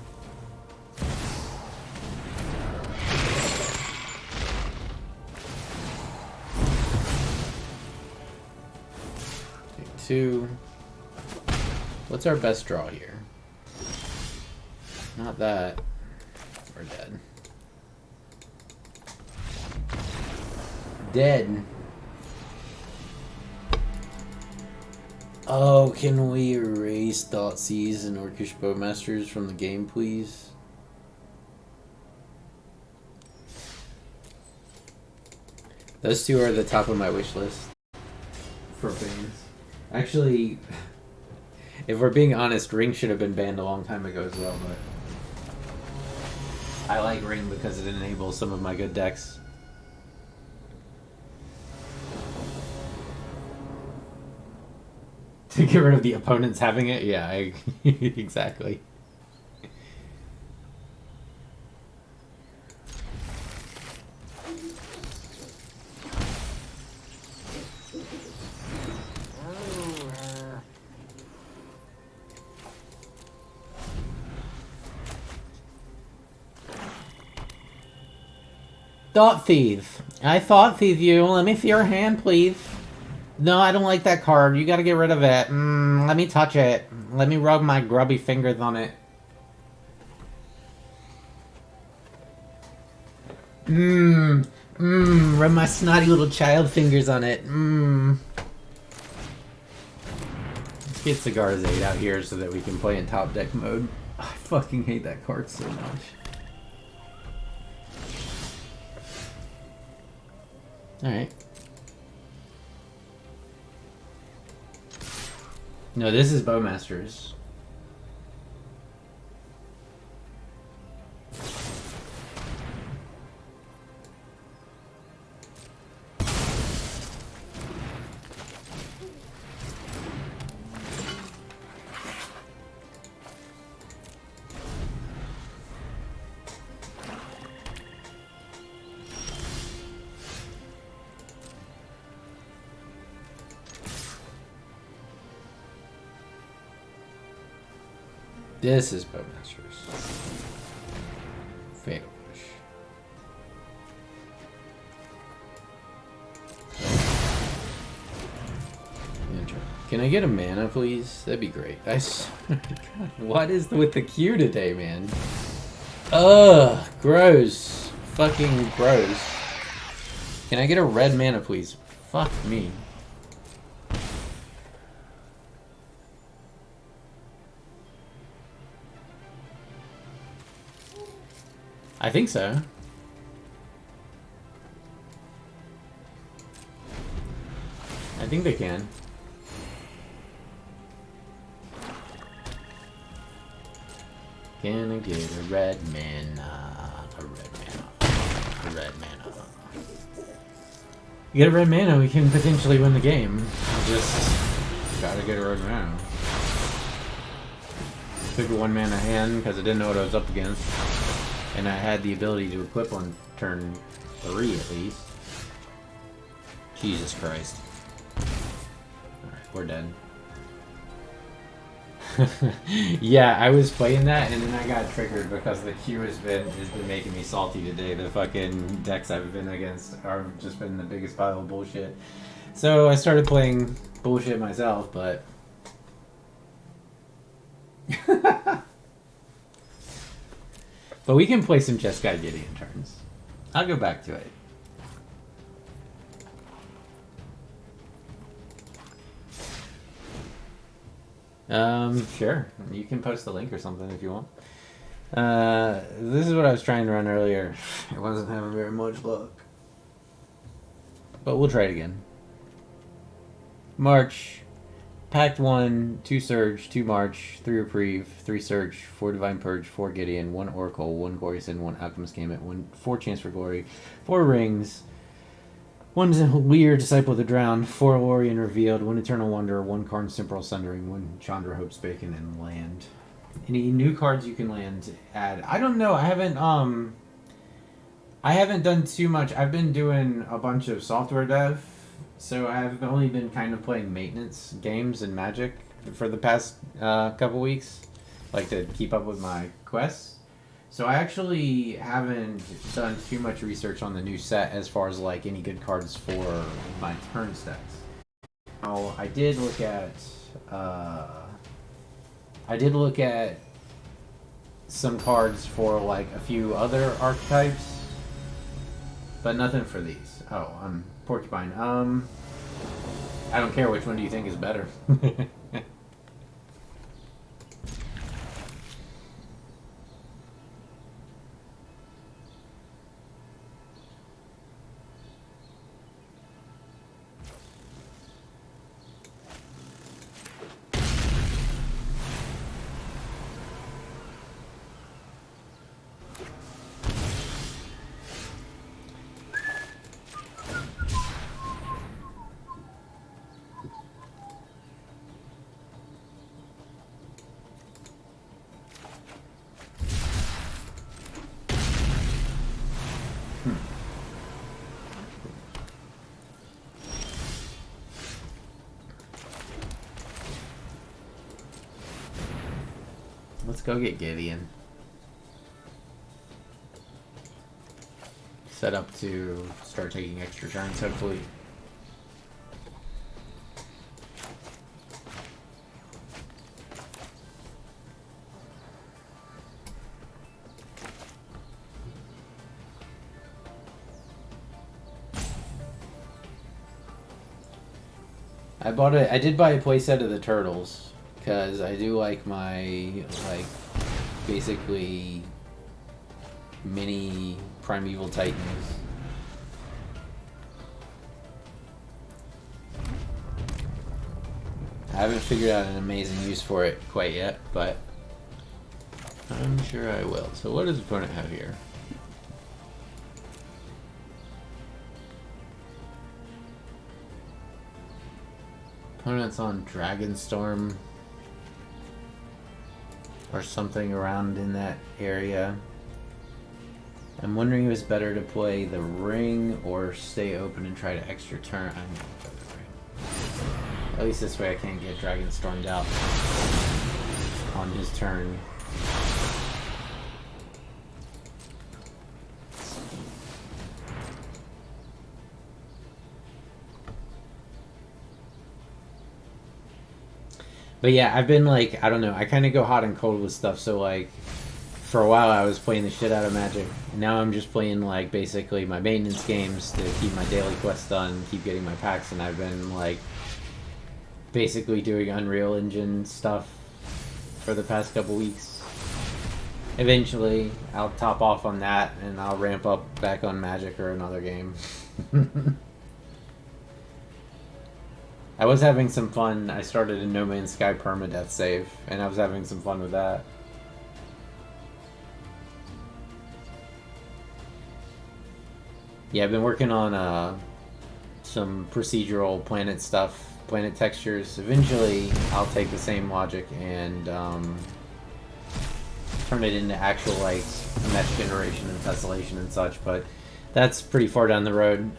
Take 2. What's our best draw here? Not that. We're dead. Dead. Oh, can we erase Thoughtseize and Orcish Bowmasters from the game, please? Those two are the top of my wish list for bans. Actually, if we're being honest, Ring should have been banned a long time ago as well, but I like Ring because it enables some of my good decks. To get rid of the opponents having it? Yeah, exactly. Thought Thief. I Thought Thief you. Let me see your hand, please. No, I don't like that card. You gotta get rid of it. Let me touch it. Let me rub my grubby fingers on it. Rub my snotty little child fingers on it. Let's get Cigar's 8 out here so that we can play in top deck mode. I fucking hate that card so much. Alright. No, this is Bowmasters. This is Bowmasters. Fatal Push. Enter. Can I get a mana, please? That'd be great. I swear to God, what is with the queue today, man? Ugh, gross. Fucking gross. Can I get a red mana, please? Fuck me. I think so. I think they can. Can I get a red mana? A red mana. A red mana. You get a red mana, we can potentially win the game. Just gotta get a red mana. Took a 1 mana hand because I didn't know what I was up against. And I had the ability to equip on turn 3 at least. Jesus Christ. Alright, we're dead. Yeah, I was playing that and then I got triggered because the queue has been making me salty today. The fucking decks I've been against are just been the biggest pile of bullshit. So I started playing bullshit myself, but but we can play some Jeskai Gideon Turns. I'll go back to it. Sure. You can post the link or something if you want. This is what I was trying to run earlier. It wasn't having very much luck. But we'll try it again. March. Pact 1, 2 Surge, 2 March, 3 Reprieve, 3 Surge, 4 Divine Purge, 4 Gideon, 1 Oracle, 1 Glorious Sin, 1 Alchemist Gambit, 4 Chance for Glory, 4 Rings, 1 Lear, Disciple of the Drowned, 4 Lorien Revealed, 1 Eternal Wanderer, 1 Karn's Temporal Sundering, 1 Chandra Hope's Bacon, and land. Any new cards you can land, add. I don't know, I haven't done too much. I've been doing a bunch of software dev. So I've only been kind of playing maintenance games in Magic for the past couple weeks, like to keep up with my quests. So I actually haven't done too much research on the new set as far as like any good cards for my turn stacks. Now I did look at some cards for like a few other archetypes, but nothing for these. Oh, Porcupine. I don't care. Which one do you think is better? Let's go get Gideon. set up to start taking extra turns, hopefully. I did buy a playset of the turtles, because I do like my, like, basically mini primeval titans. I haven't figured out an amazing use for it quite yet, but I'm sure I will. So what does the opponent have here? Opponent's on Dragonstorm or something around in that area. I'm wondering if it's better to play the ring or stay open and try to extra turn. I'm gonna play the ring. At least this way I can't get Dragonstormed out on his turn. But yeah, I've been like, I don't know, I kind of go hot and cold with stuff, so like, for a while I was playing the shit out of Magic. Now I'm just playing like, basically my maintenance games to keep my daily quests done, keep getting my packs, and I've been like, basically doing Unreal Engine stuff for the past couple weeks. Eventually, I'll top off on that, and I'll ramp up back on Magic or another game. I was having some fun. I started a No Man's Sky permadeath save, and I was having some fun with that. Yeah, I've been working on some procedural planet stuff, planet textures. Eventually, I'll take the same logic and turn it into actual like mesh generation and tessellation and such, but that's pretty far down the road.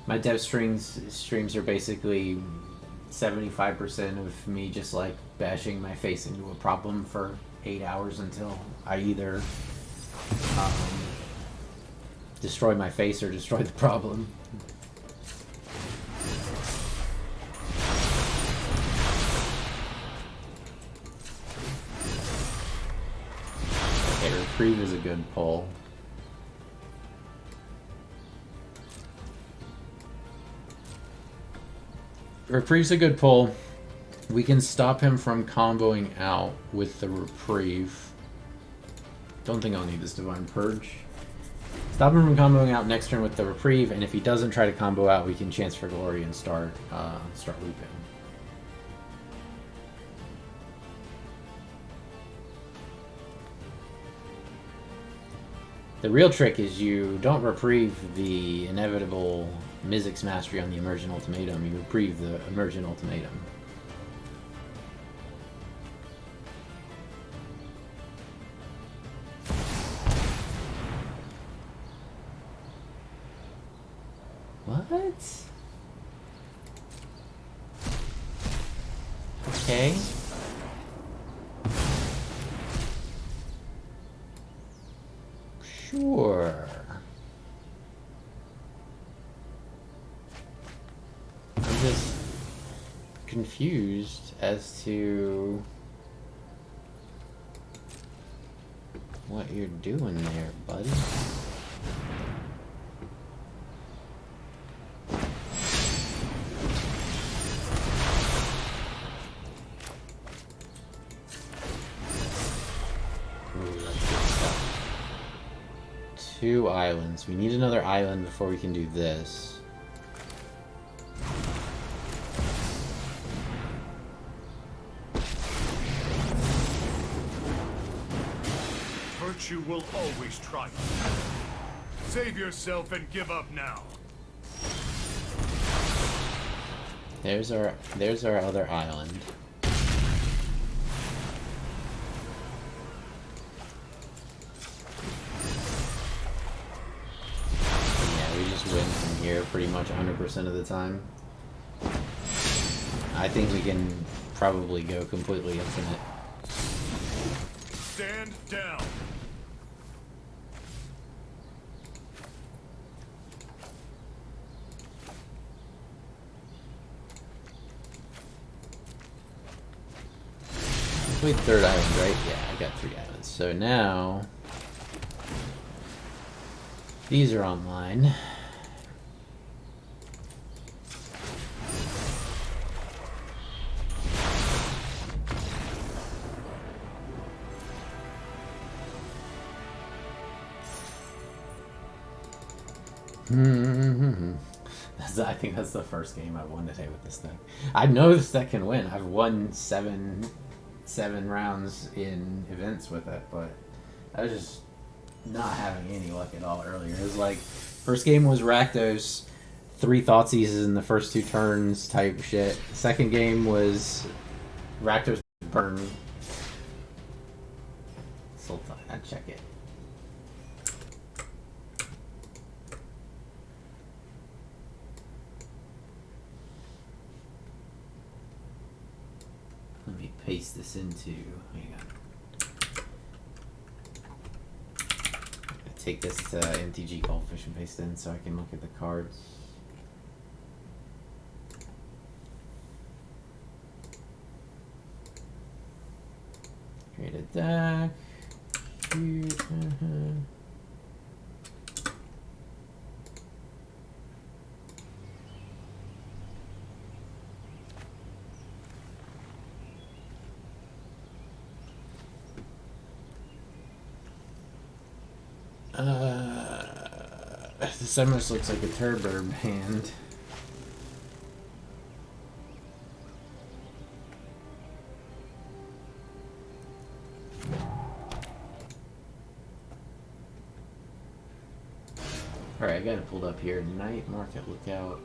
My dev streams are basically 75% of me just like bashing my face into a problem for 8 hours until I either destroy my face or destroy the problem. Okay, Reprieve is a good pull. Reprieve's a good pull. We can stop him from comboing out with the Reprieve. Don't think I'll need this Divine Purge. Stop him from comboing out next turn with the Reprieve, and if he doesn't try to combo out, we can Chance for Glory and start looping. The real trick is you don't Reprieve the inevitable Mizzix Mastery on the Emergent Ultimatum, you Reprieve the Emergent Ultimatum. What? Okay. Sure. I'm just confused as to what you're doing there, buddy. Two islands. We need another island before we can do this. Virtue will always triumph. Save yourself and give up now. There's our other island. Win from here pretty much 100% of the time. I think we can probably go completely infinite. Stand down. Wait, third island, right? Yeah, I got 3 islands. So now these are online. I think that's the first game I've won today with this deck. I know this deck can win. I've won seven rounds in events with it, but I was just not having any luck at all earlier. It was like, first game was Rakdos, 3 Thoughtseize in the first 2 turns type shit. Second game was Rakdos burn. Sultan, I'd check it. Let me paste this into, hang on. Take this to MTG Goldfish and paste it in so I can look at the cards. Create a deck. This almost looks like a Turbo hand. Alright, I got it pulled up here. Night Market Lookout.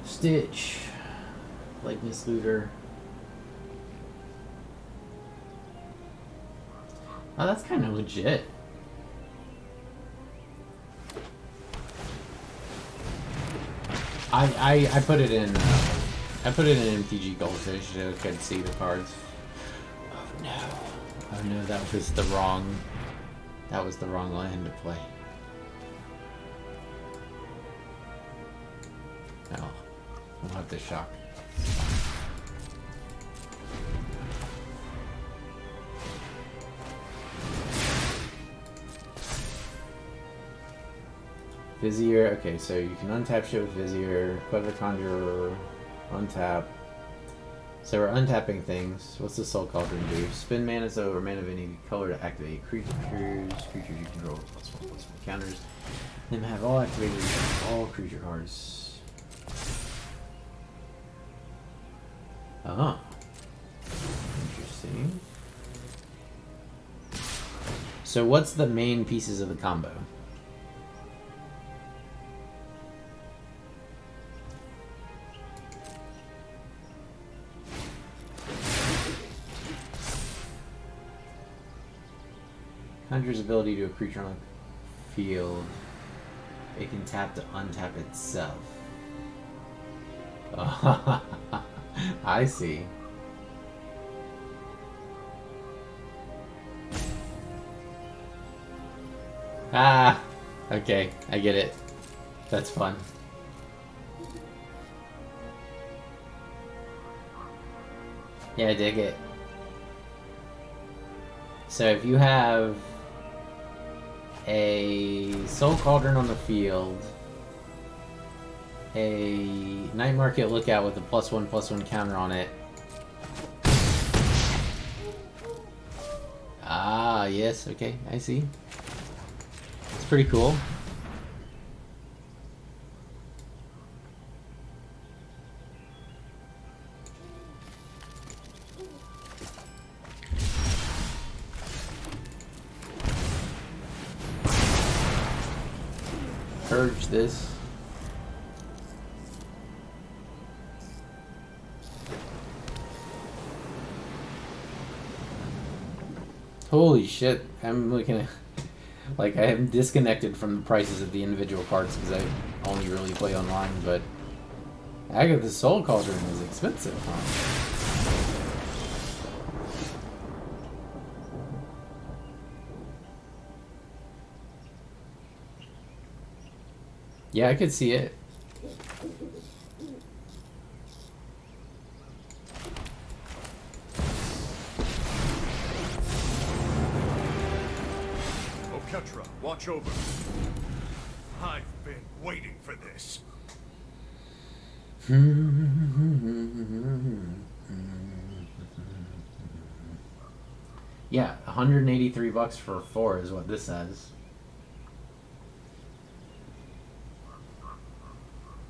Stitch. Likeness Looter. Oh, that's kind of legit. I put it in MTG Goldfish so I could see the cards. Oh no. Oh no, that was the wrong land to play. Oh, we'll have to shock. Vizier, okay, so you can untap shit with Vizier, Clever Conjurer, untap. So we're untapping things. What's the Soul Cauldron do? Spin mana so or mana of any color to activate creatures you control +1/+1 counters. Then have all activated all creature cards. Uh-huh. Interesting. So what's the main pieces of the combo? Conjure's ability to a creature on the field. It can tap to untap itself. I see. Ah! Okay, I get it. That's fun. Yeah, I dig it. So if you have a Soul Cauldron on the field, a Night Market Lookout with a +1/+1 counter on it. Ah, yes, okay, I see. It's pretty cool. Purge this. Holy shit! I'm looking at like I am disconnected from the prices of the individual cards because I only really play online. But Agatha's Soul Cauldron is expensive, huh? Yeah, I could see it. Ketra, watch over. I've been waiting for this. Yeah, 183 bucks for 4 is what this says.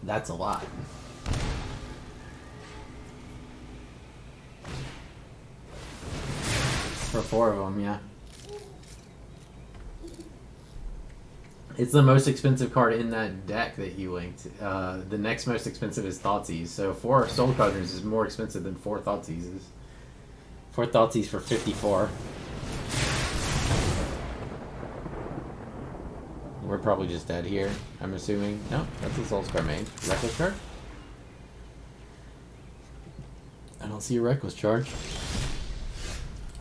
That's a lot. For 4 of them, yeah. It's the most expensive card in that deck that you linked. The next most expensive is Thoughtseize. So 4 Soul Cauldrons is more expensive than 4 Thoughtseizes. 4 Thoughtseizes for 54. We're probably just dead here, I'm assuming. No, that's a Soul Scar made. Reckless card? I don't see a Reckless charge.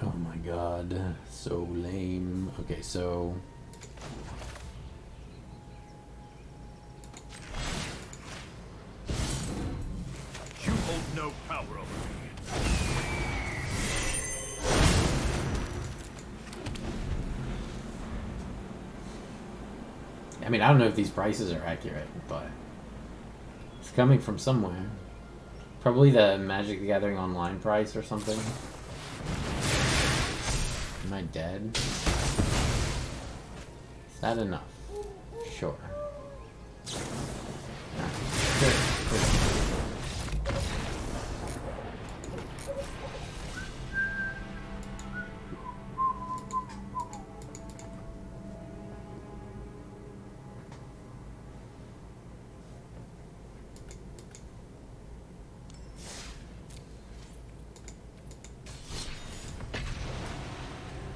Oh my god. So lame. Okay, so... You hold no power over me. I mean, I don't know if these prices are accurate, but it's coming from somewhere. Probably the Magic the Gathering Online price or something. Am I dead? Is that enough? Sure. Good.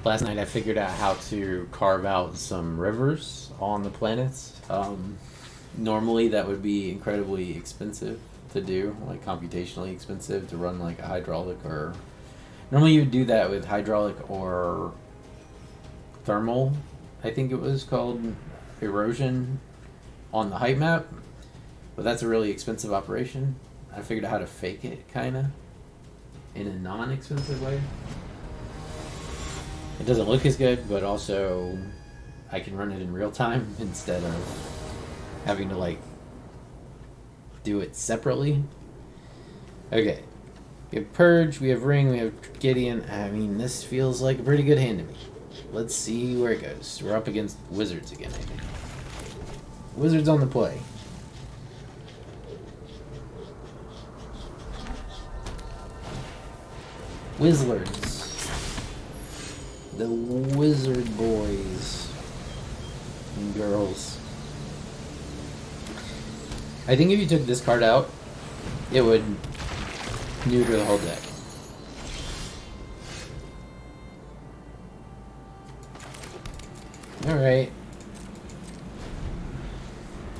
Last night I figured out how to carve out some rivers on the planets. Normally that would be incredibly expensive to do, like computationally expensive to run like a hydraulic or... Normally you would do that with hydraulic or thermal, I think it was called, erosion on the height map. But that's a really expensive operation. I figured out how to fake it, kinda, in a non-expensive way. It doesn't look as good, but also I can run it in real time instead of having to like do it separately. Okay. We have Purge, we have Ring, we have Gideon. I mean, this feels like a pretty good hand to me. Let's see where it goes. We're up against Wizards again, I think. Wizards on the play. Wizards. The Wizard boys and girls. I think if you took this card out, it would neuter the whole deck. Alright.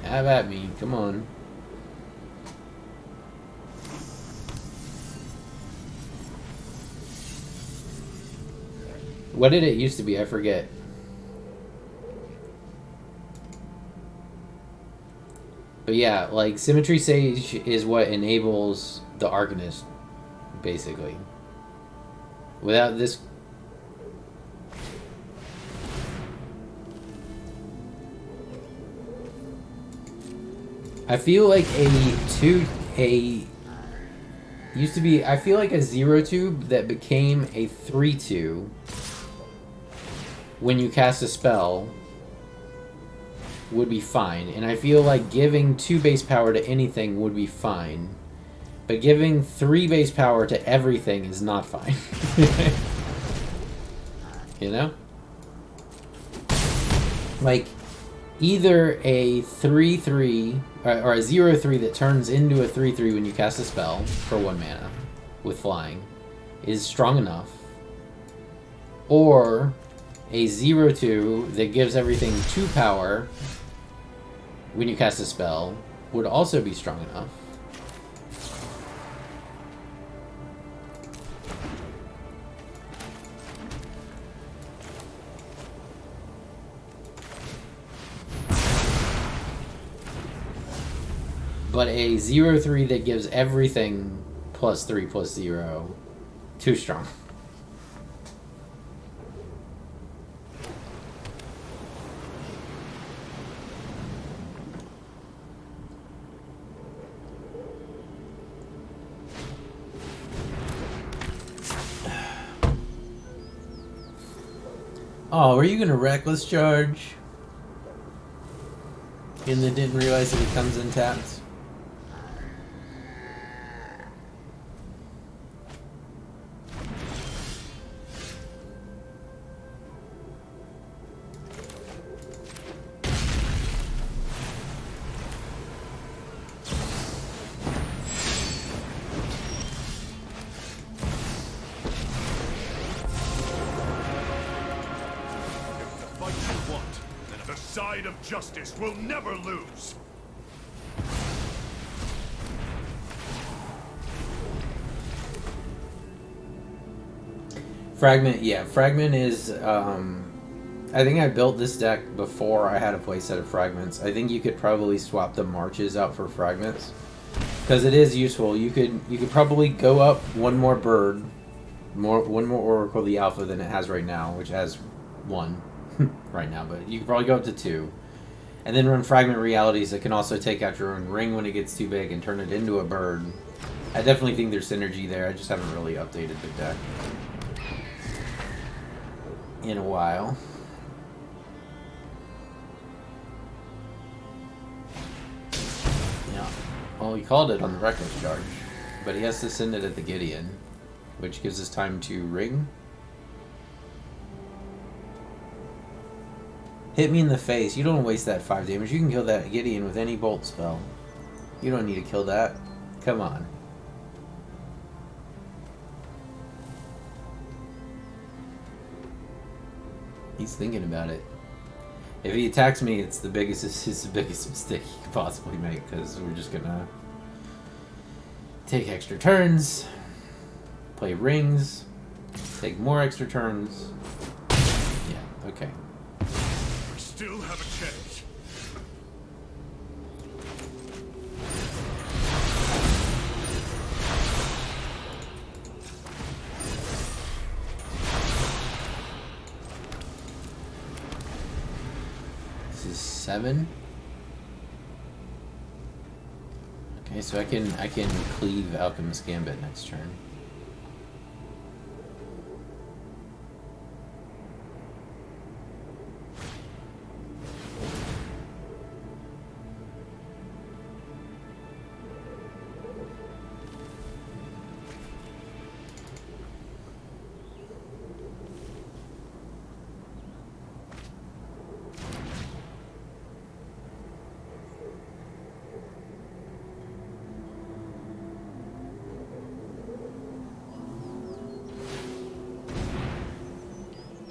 Have at me. Come on. What did it used to be? I forget. But yeah, like Symmetry Sage is what enables the Arcanist, basically. Without this... I feel like used to be, I feel like a 0-2 that became a 3-2 when you cast a spell would be fine. And I feel like giving 2 base power to anything would be fine. But giving 3 base power to everything is not fine. You know? Like, either a 3-3 or a 0-3 that turns into a 3-3 when you cast a spell for 1 mana with flying is strong enough, Or a 0/2 that gives everything 2 power when you cast a spell would also be strong enough. But a 0/3 that gives everything +3/+0, too strong. Oh, were you gonna reckless charge? And then didn't realize that it comes in tapped? Of justice will never lose. Fragment, yeah, Fragment is, I think I built this deck before I had a playset of Fragments. I think you could probably swap the Marches out for Fragments. Because it is useful. You could probably go up one more bird, one more Oracle the Alpha than it has right now, which has 1 right now, but you could probably go up to 2. And then run Fragment Realities that can also take out your own ring when it gets too big and turn it into a bird. I definitely think there's synergy there. I just haven't really updated the deck in a while. Yeah. Well, he called it on the Reckless Charge, but he has to send it at the Gideon, which gives us time to ring. Hit me in the face. You don't waste that 5 damage. You can kill that Gideon with any bolt spell. You don't need to kill that. Come on. He's thinking about it. If he attacks me, it's the biggest mistake he could possibly make, because we're just gonna take extra turns, play rings, take more extra turns. Yeah, okay. Still have a chance. This is 7. Okay, so I can cleave Alchemist Gambit next turn.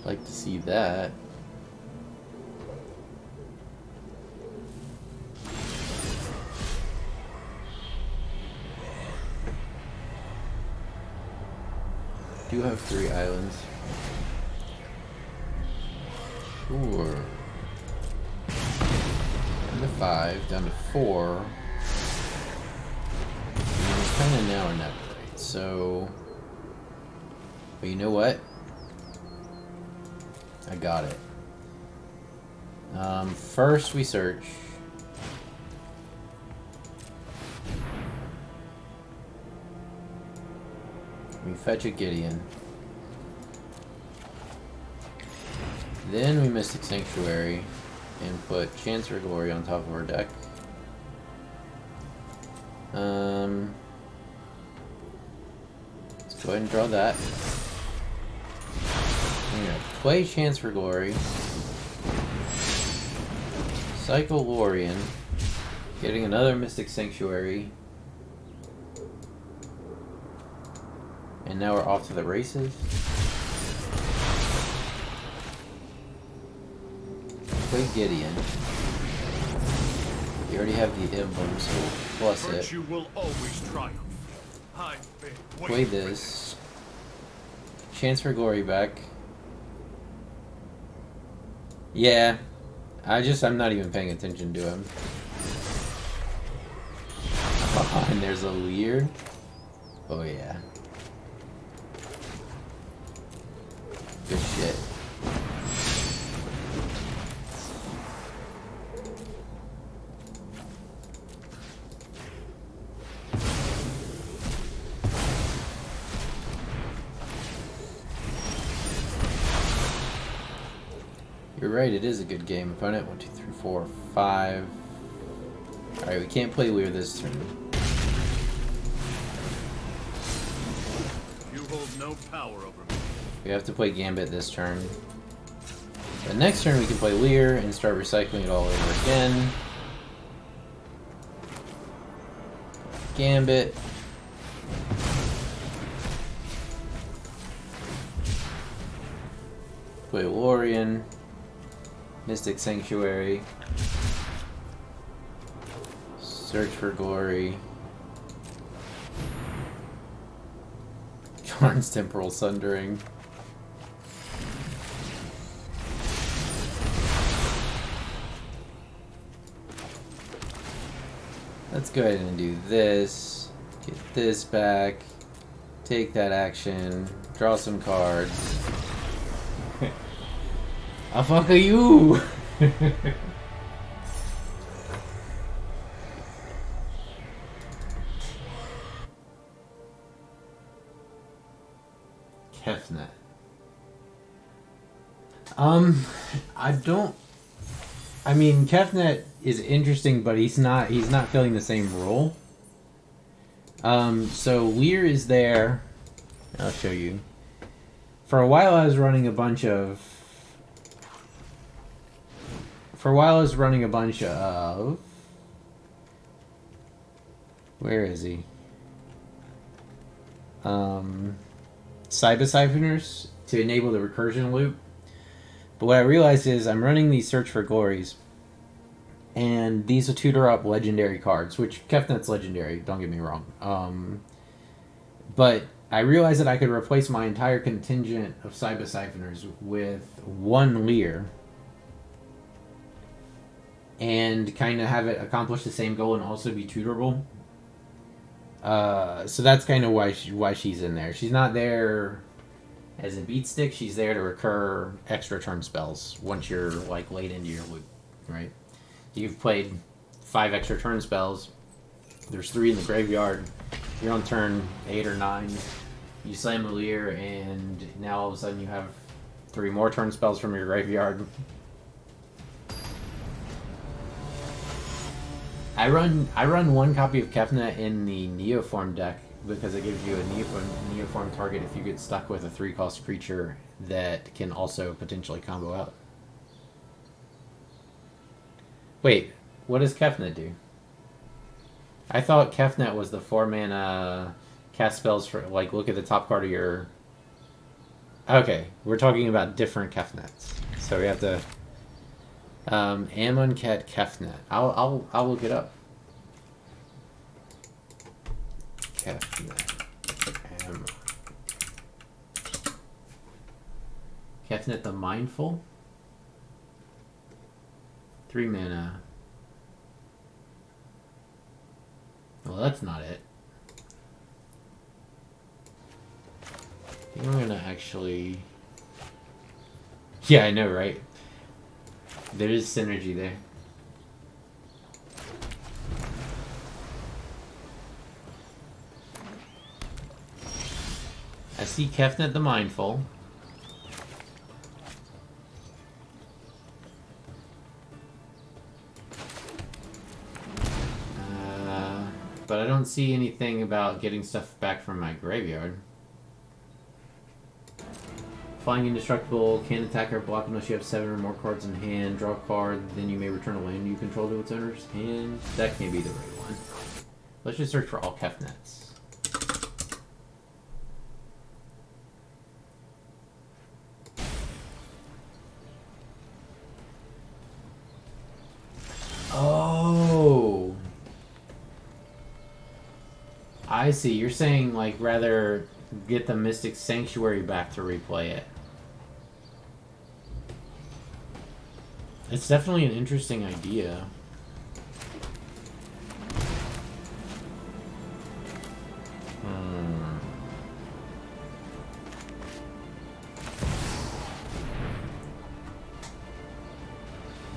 Like to see that. Do have 3 islands. Sure. Down to 5, down to 4. And it's kind of now or never, right? So, but you know what? I got it. First we search. We fetch a Gideon. Then we Mystic Sanctuary and put Chance for Glory on top of our deck. Let's go ahead and draw that. I'm gonna play Chance for Glory. Cycle Lorien. Getting another Mystic Sanctuary. And now we're off to the races. Play Gideon. You already have the emblem, so plus it. Virtue will always triumph. I've been Play waiting for this. Chance for glory back. Yeah. I'm not even paying attention to him. Oh, and there's a Lear. Oh yeah. Good shit. You're right, it is a good game. Opponent 1, 2, 3, 4, 5. Alright, we can't play Lear this turn. You hold no power over me. We have to play Gambit this turn. The next turn we can play Lear and start recycling it all over again. Gambit. Play Lorien. Mystic Sanctuary. Search for Glory. Karn's Temporal Sundering. Let's go ahead and do this. Get this back. Take that action. Draw some cards. I fuck are you? Kefnet. I mean, Kefnet is interesting, but he's not filling the same role. So Lear is there. I'll show you. For a while I was running a bunch of where is he? Cyber Siphoners to enable the recursion loop. But what I realized is I'm running these Search for Glories, and these will tutor up legendary cards, which Kefnet's legendary, don't get me wrong. But I realized that I could replace my entire contingent of Cyber Siphoners with one Lear and kind of have it accomplish the same goal and also be tutorable. So that's kind of why she's in there. She's not there as a beat stick. She's there to recur extra turn spells once you're like late into your loop, right? You've played 5 extra turn spells. There's 3 in the graveyard. You're on turn 8 or 9. You slam a Lear, and now all of a sudden you have 3 more turn spells from your graveyard. I run 1 copy of Kefnet in the Neoform deck because it gives you a Neoform target if you get stuck with a 3-cost creature that can also potentially combo out. Wait, what does Kefnet do? I thought Kefnet was the 4-mana cast spells for, like, look at the top card of your... Okay, we're talking about different Kefnets. So we have to... Amonkhet Kefnet. I'll look it up. Kefnet. Kefnet the Mindful. 3 mana. Well, that's not it. I think I'm gonna actually... Yeah, I know, right? There is synergy there. I see Kefnet the Mindful. But I don't see anything about getting stuff back from my graveyard. Flying Indestructible, can attack or block unless you have 7 or more cards in hand. Draw a card, then you may return a land you control to its owner's hand. That can't be the right one. Let's just search for all Kefnets. I see. You're saying, like, rather get the Mystic Sanctuary back to replay it. It's definitely an interesting idea.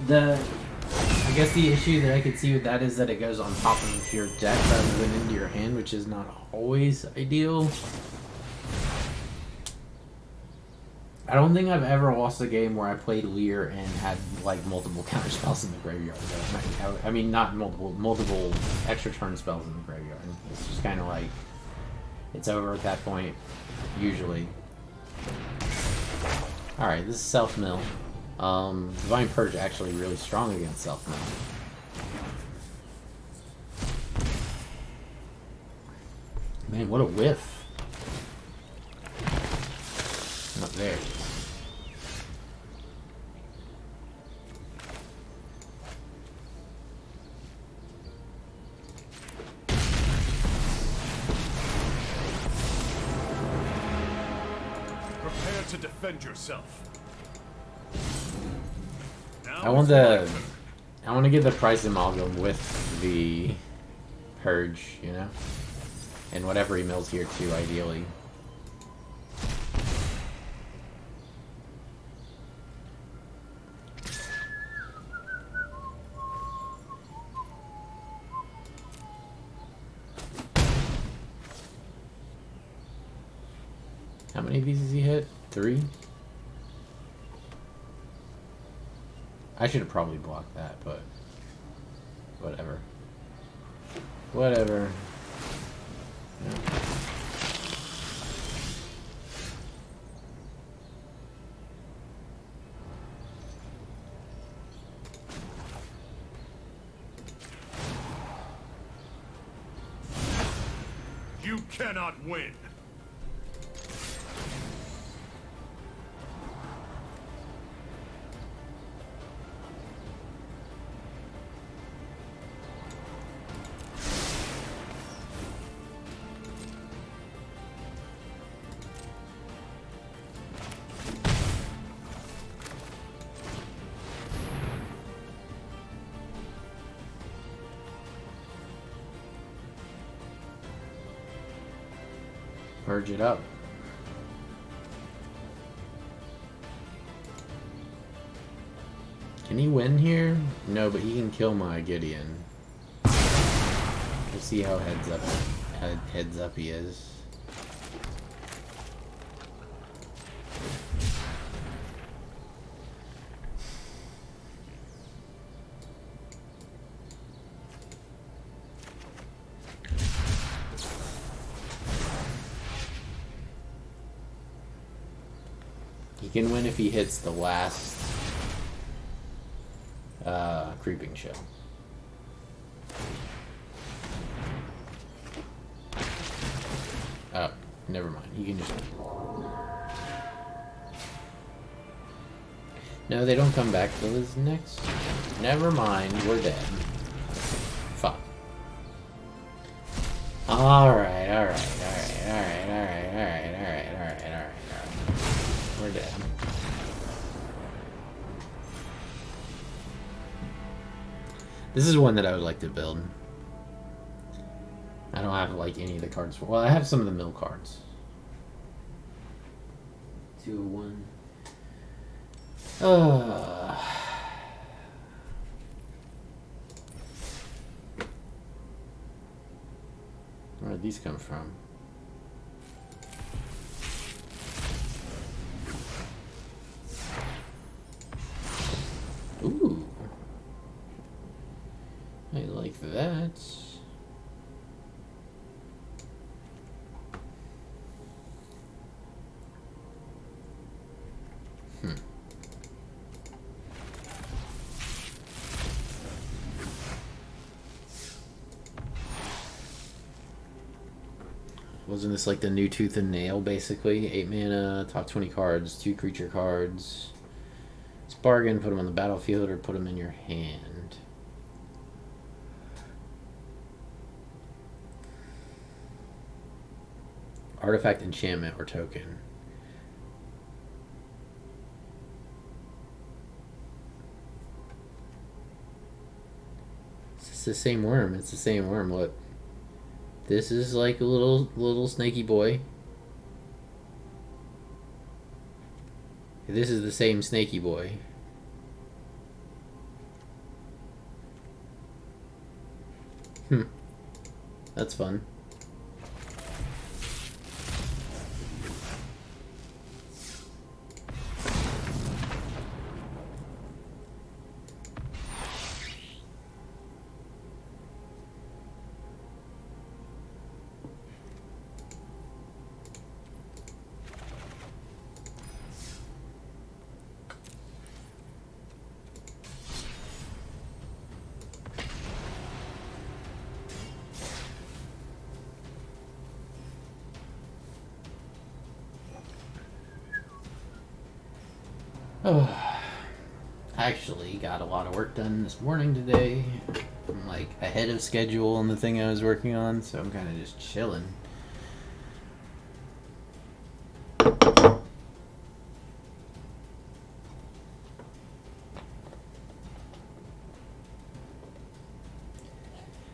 I guess the issue that I could see with that is that it goes on top of your deck rather than into your hand, which is not always ideal. I don't think I've ever lost a game where I played Lear and had like multiple counter spells in the graveyard. I mean, not multiple extra turn spells in the graveyard. It's just kind of like it's over at that point, usually. All right, this is Self Mill. Divine Purge actually really strong against Self Mill. Man, what a whiff. Not there. Prepare to defend yourself. I want to get the price amalgam with the Purge, you know? And whatever he mills here too, ideally. How many of these does he hit? 3? I should have probably blocked that, but whatever. Whatever. Yeah. You cannot win. Purge it up. Can he win here? No, but he can kill my Gideon. We'll see how heads up he is. He can win if he hits the last creeping shell. Oh, never mind. He can just... No, they don't come back till his next... Never mind, we're dead. Fuck. Alright. We're dead. This is one that I would like to build. I don't have like any of the cards for. Well, I have some of the mill cards. 201. Where did these come from? Ooh. I like that. Wasn't this like the new Tooth and Nail, basically? 8 mana, top 20 cards, 2 creature cards. It's bargain, put them on the battlefield or put them in your hand. Artifact, enchantment, or token. It's the same worm. It's the same worm. Look. This is like a little snaky boy. This is the same snaky boy. That's fun. Oh, I actually got a lot of work done this morning today. I'm like ahead of schedule on the thing I was working on, so I'm kind of just chilling.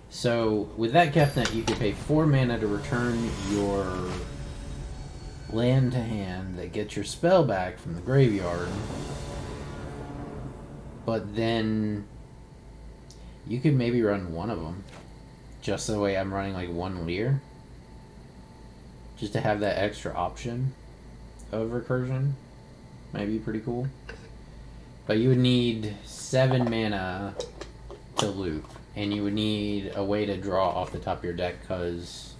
So with that Kefnet, you can pay 4 mana to return your land to hand that gets your spell back from the graveyard. But then you could maybe run one of them. Just the way I'm running like one Leer. Just to have that extra option of recursion. Might be pretty cool. But you would need 7 mana to loop. And you would need a way to draw off the top of your deck because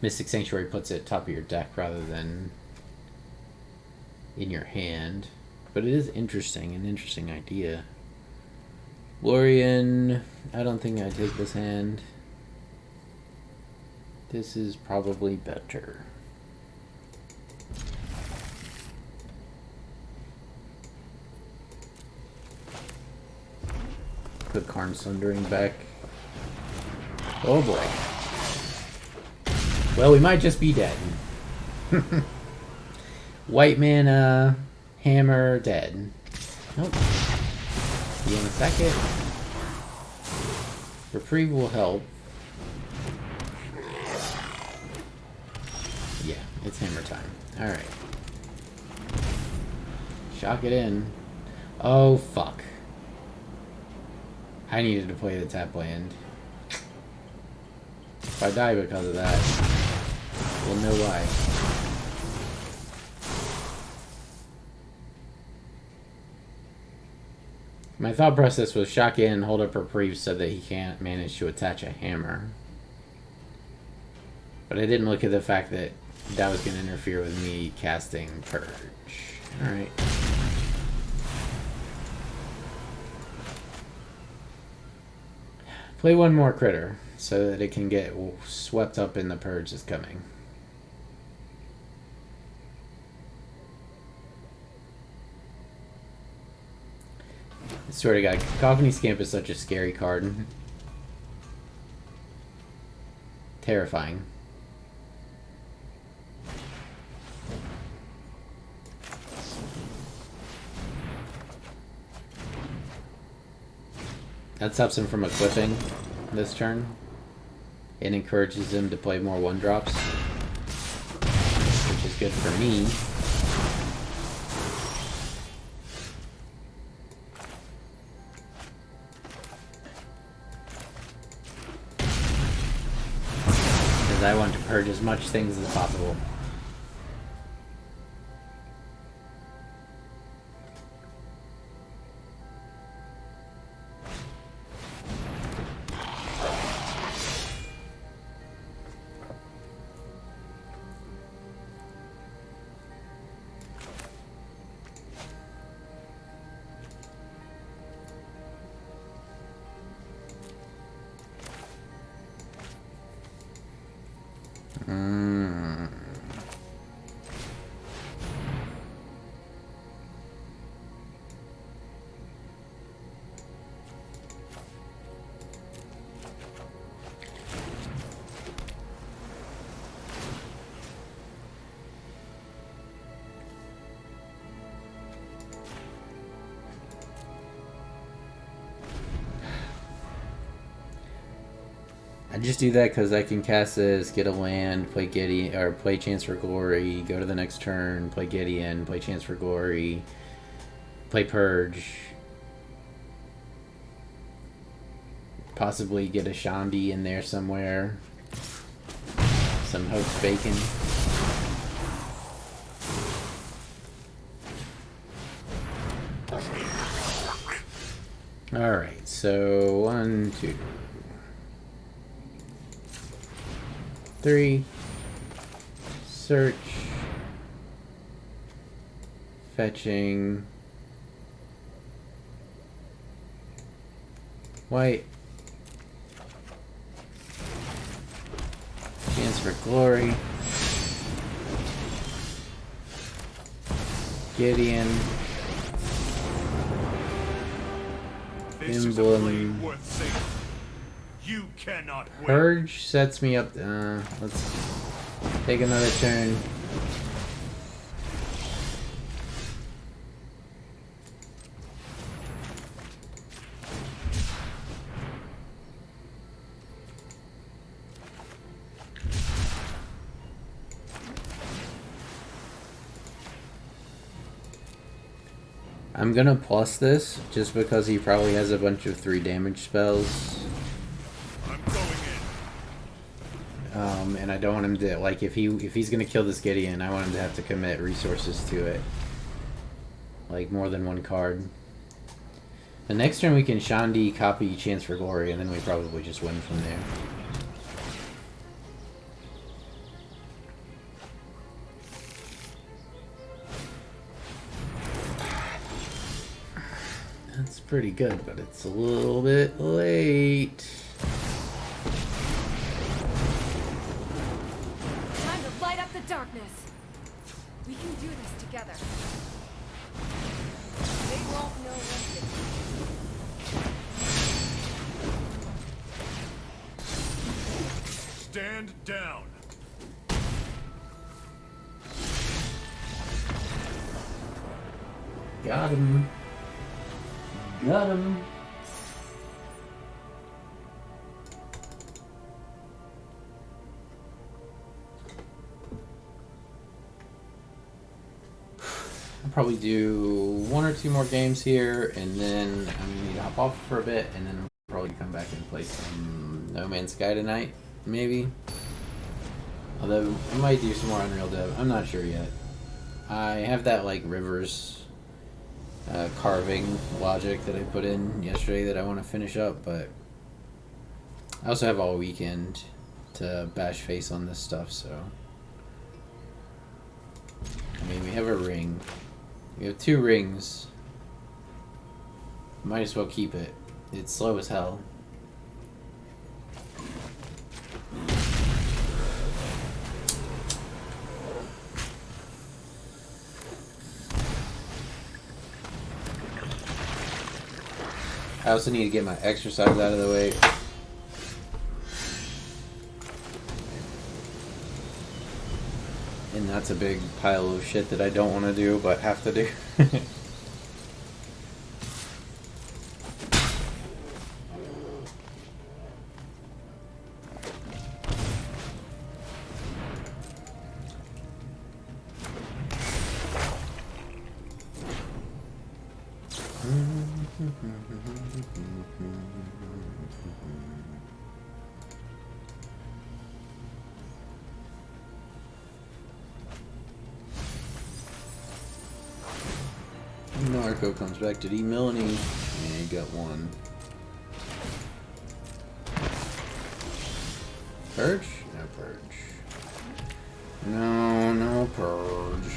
Mystic Sanctuary puts it top of your deck rather than in your hand. But it is interesting, an interesting idea. Lorien, I don't think I'd take this hand. This is probably better. Put Karn Sundering back. Oh boy. Well, we might just be dead. White mana, hammer, dead. Nope. See you in a second. Reprieve will help. Yeah, it's hammer time. Alright. Shock it in. Oh, fuck. I needed to play the tap land. If I die because of that, we'll know why. My thought process was shock in, hold up reprieve so that he can't manage to attach a hammer. But I didn't look at the fact that that was going to interfere with me casting Purge. Alright. Play one more critter so that it can get swept up in the Purge that's coming. I swear to God, Cacophony Scamp is such a scary card. Terrifying. That stops him from equipping this turn. It encourages him to play more 1-drops, which is good for me. Because I want to purge as much things as possible. I just do that because I can cast this, get a land, play Gideon, or play Chance for Glory, go to the next turn, play Gideon, play Chance for Glory, play Purge, possibly get a Shandi in there somewhere, some Hope's Bacon. Alright, so 1, 2, 3, search, fetching, white, Chance for Glory, Gideon, Emblem, you cannot win. Purge sets me up. Let's take another turn. I'm gonna plus this just because he probably has a bunch of 3 damage spells. I'm going in. And I don't want him to, like, if he's gonna kill this Gideon, I want him to have to commit resources to it. Like, more than 1 card. The next turn we can Shandi, copy Chance for Glory, and then we probably just win from there. That's pretty good, but it's a little bit late. Time to light up the darkness. We can do this together. They won't know what to do. Stand down. Got him. Got him. I'll probably do 1 or 2 more games here, and then I'm gonna need to hop off for a bit, and then I'll probably come back and play some No Man's Sky tonight, maybe. Although I might do some more Unreal Dev. I'm not sure yet. I have that like Rivers carving logic that I put in yesterday that I want to finish up, but I also have all weekend to bash face on this stuff, so I mean, we have a ring, we have 2 rings, might as well keep it. It's slow as hell. I also need to get my exercise out of the way. And that's a big pile of shit that I don't want to do, but have to do. Narco comes back to D-Milani. Yeah, you got 1. Purge? No purge. No purge.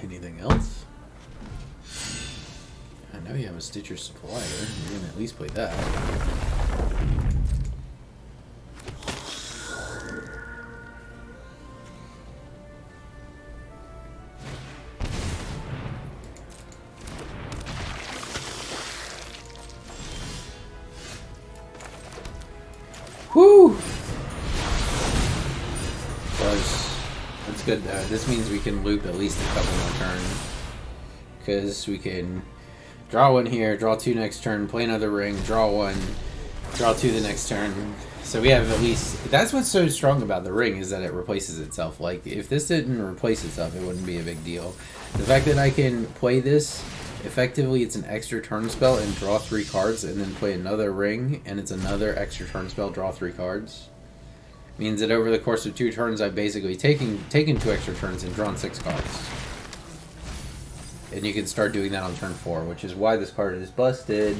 Anything else? I know you have a Stitcher Supplier. You're gonna at least play that. Whew! That's good though. This means we can loop at least a couple more turns. Because we can draw one here, draw 2 next turn, play another ring, draw 1, draw 2 the next turn. So we have at least... That's what's so strong about the ring, is that it replaces itself. Like, if this didn't replace itself, it wouldn't be a big deal. The fact that I can play this, effectively it's an extra turn spell and draw 3 cards, and then play another ring, and it's another extra turn spell, draw 3 cards. Means that over the course of 2 turns, I've basically taken 2 extra turns and drawn 6 cards. And you can start doing that on turn 4, which is why this card is busted.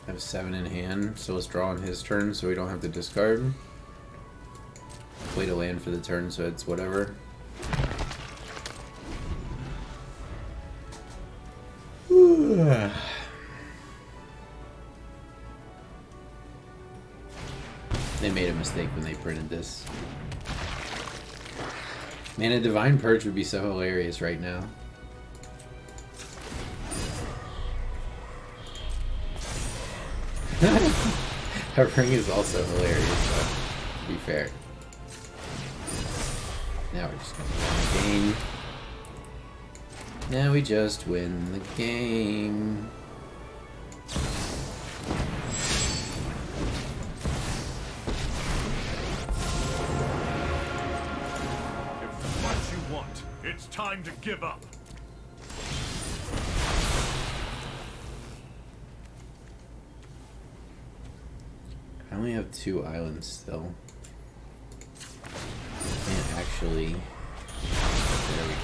I have 7 in hand, so let's draw on his turn so we don't have to discard. Play to land for the turn, so it's whatever. They made a mistake when they printed this. Man, a Divine Purge would be so hilarious right now. Her ring is also hilarious, though, to be fair. Now we're just gonna win the game. Now we just win the game. If it's what you want, it's time to give up. I only have 2 islands still. Can't actually... There we go.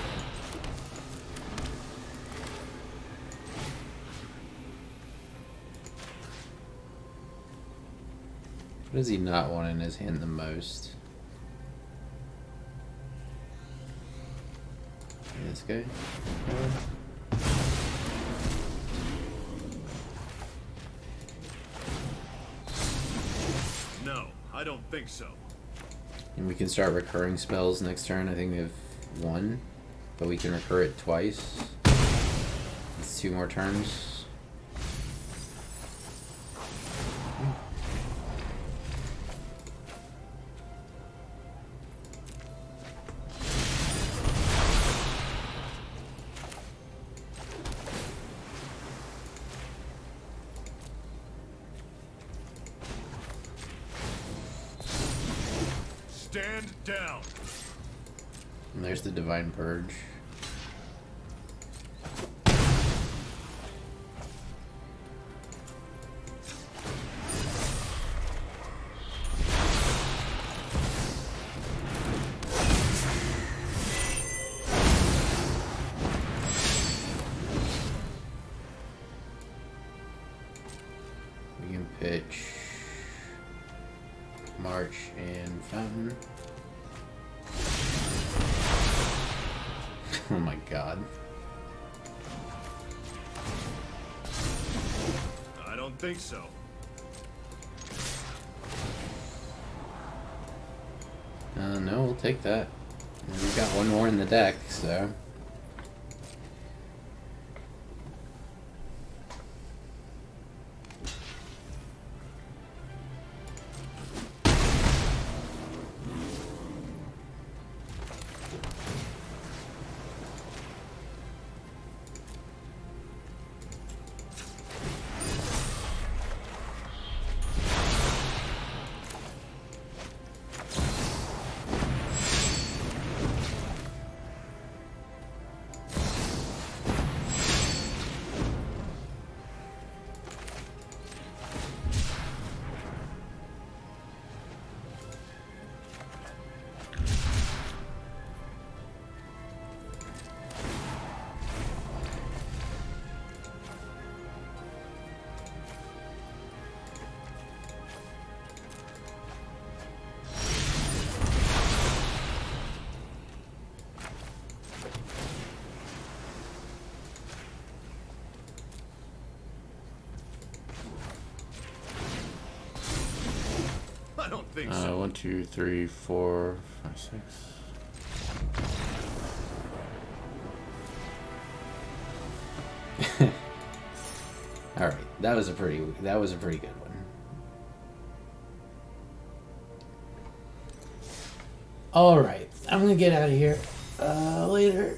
What does he not want in his hand the most? This guy? No, I don't think so. And we can start recurring spells next turn. I think we have 1, but we can recur it twice. It's 2 more turns. Stand down. And there's the Divine Purge. We can pitch March and Fountain. Oh my god. I don't think so. No, we'll take that. And we've got 1 more in the deck, so... think so. 1, 2, 3, 4, 5, 6. All right, that was a pretty good one. All right, I'm gonna get out of here later.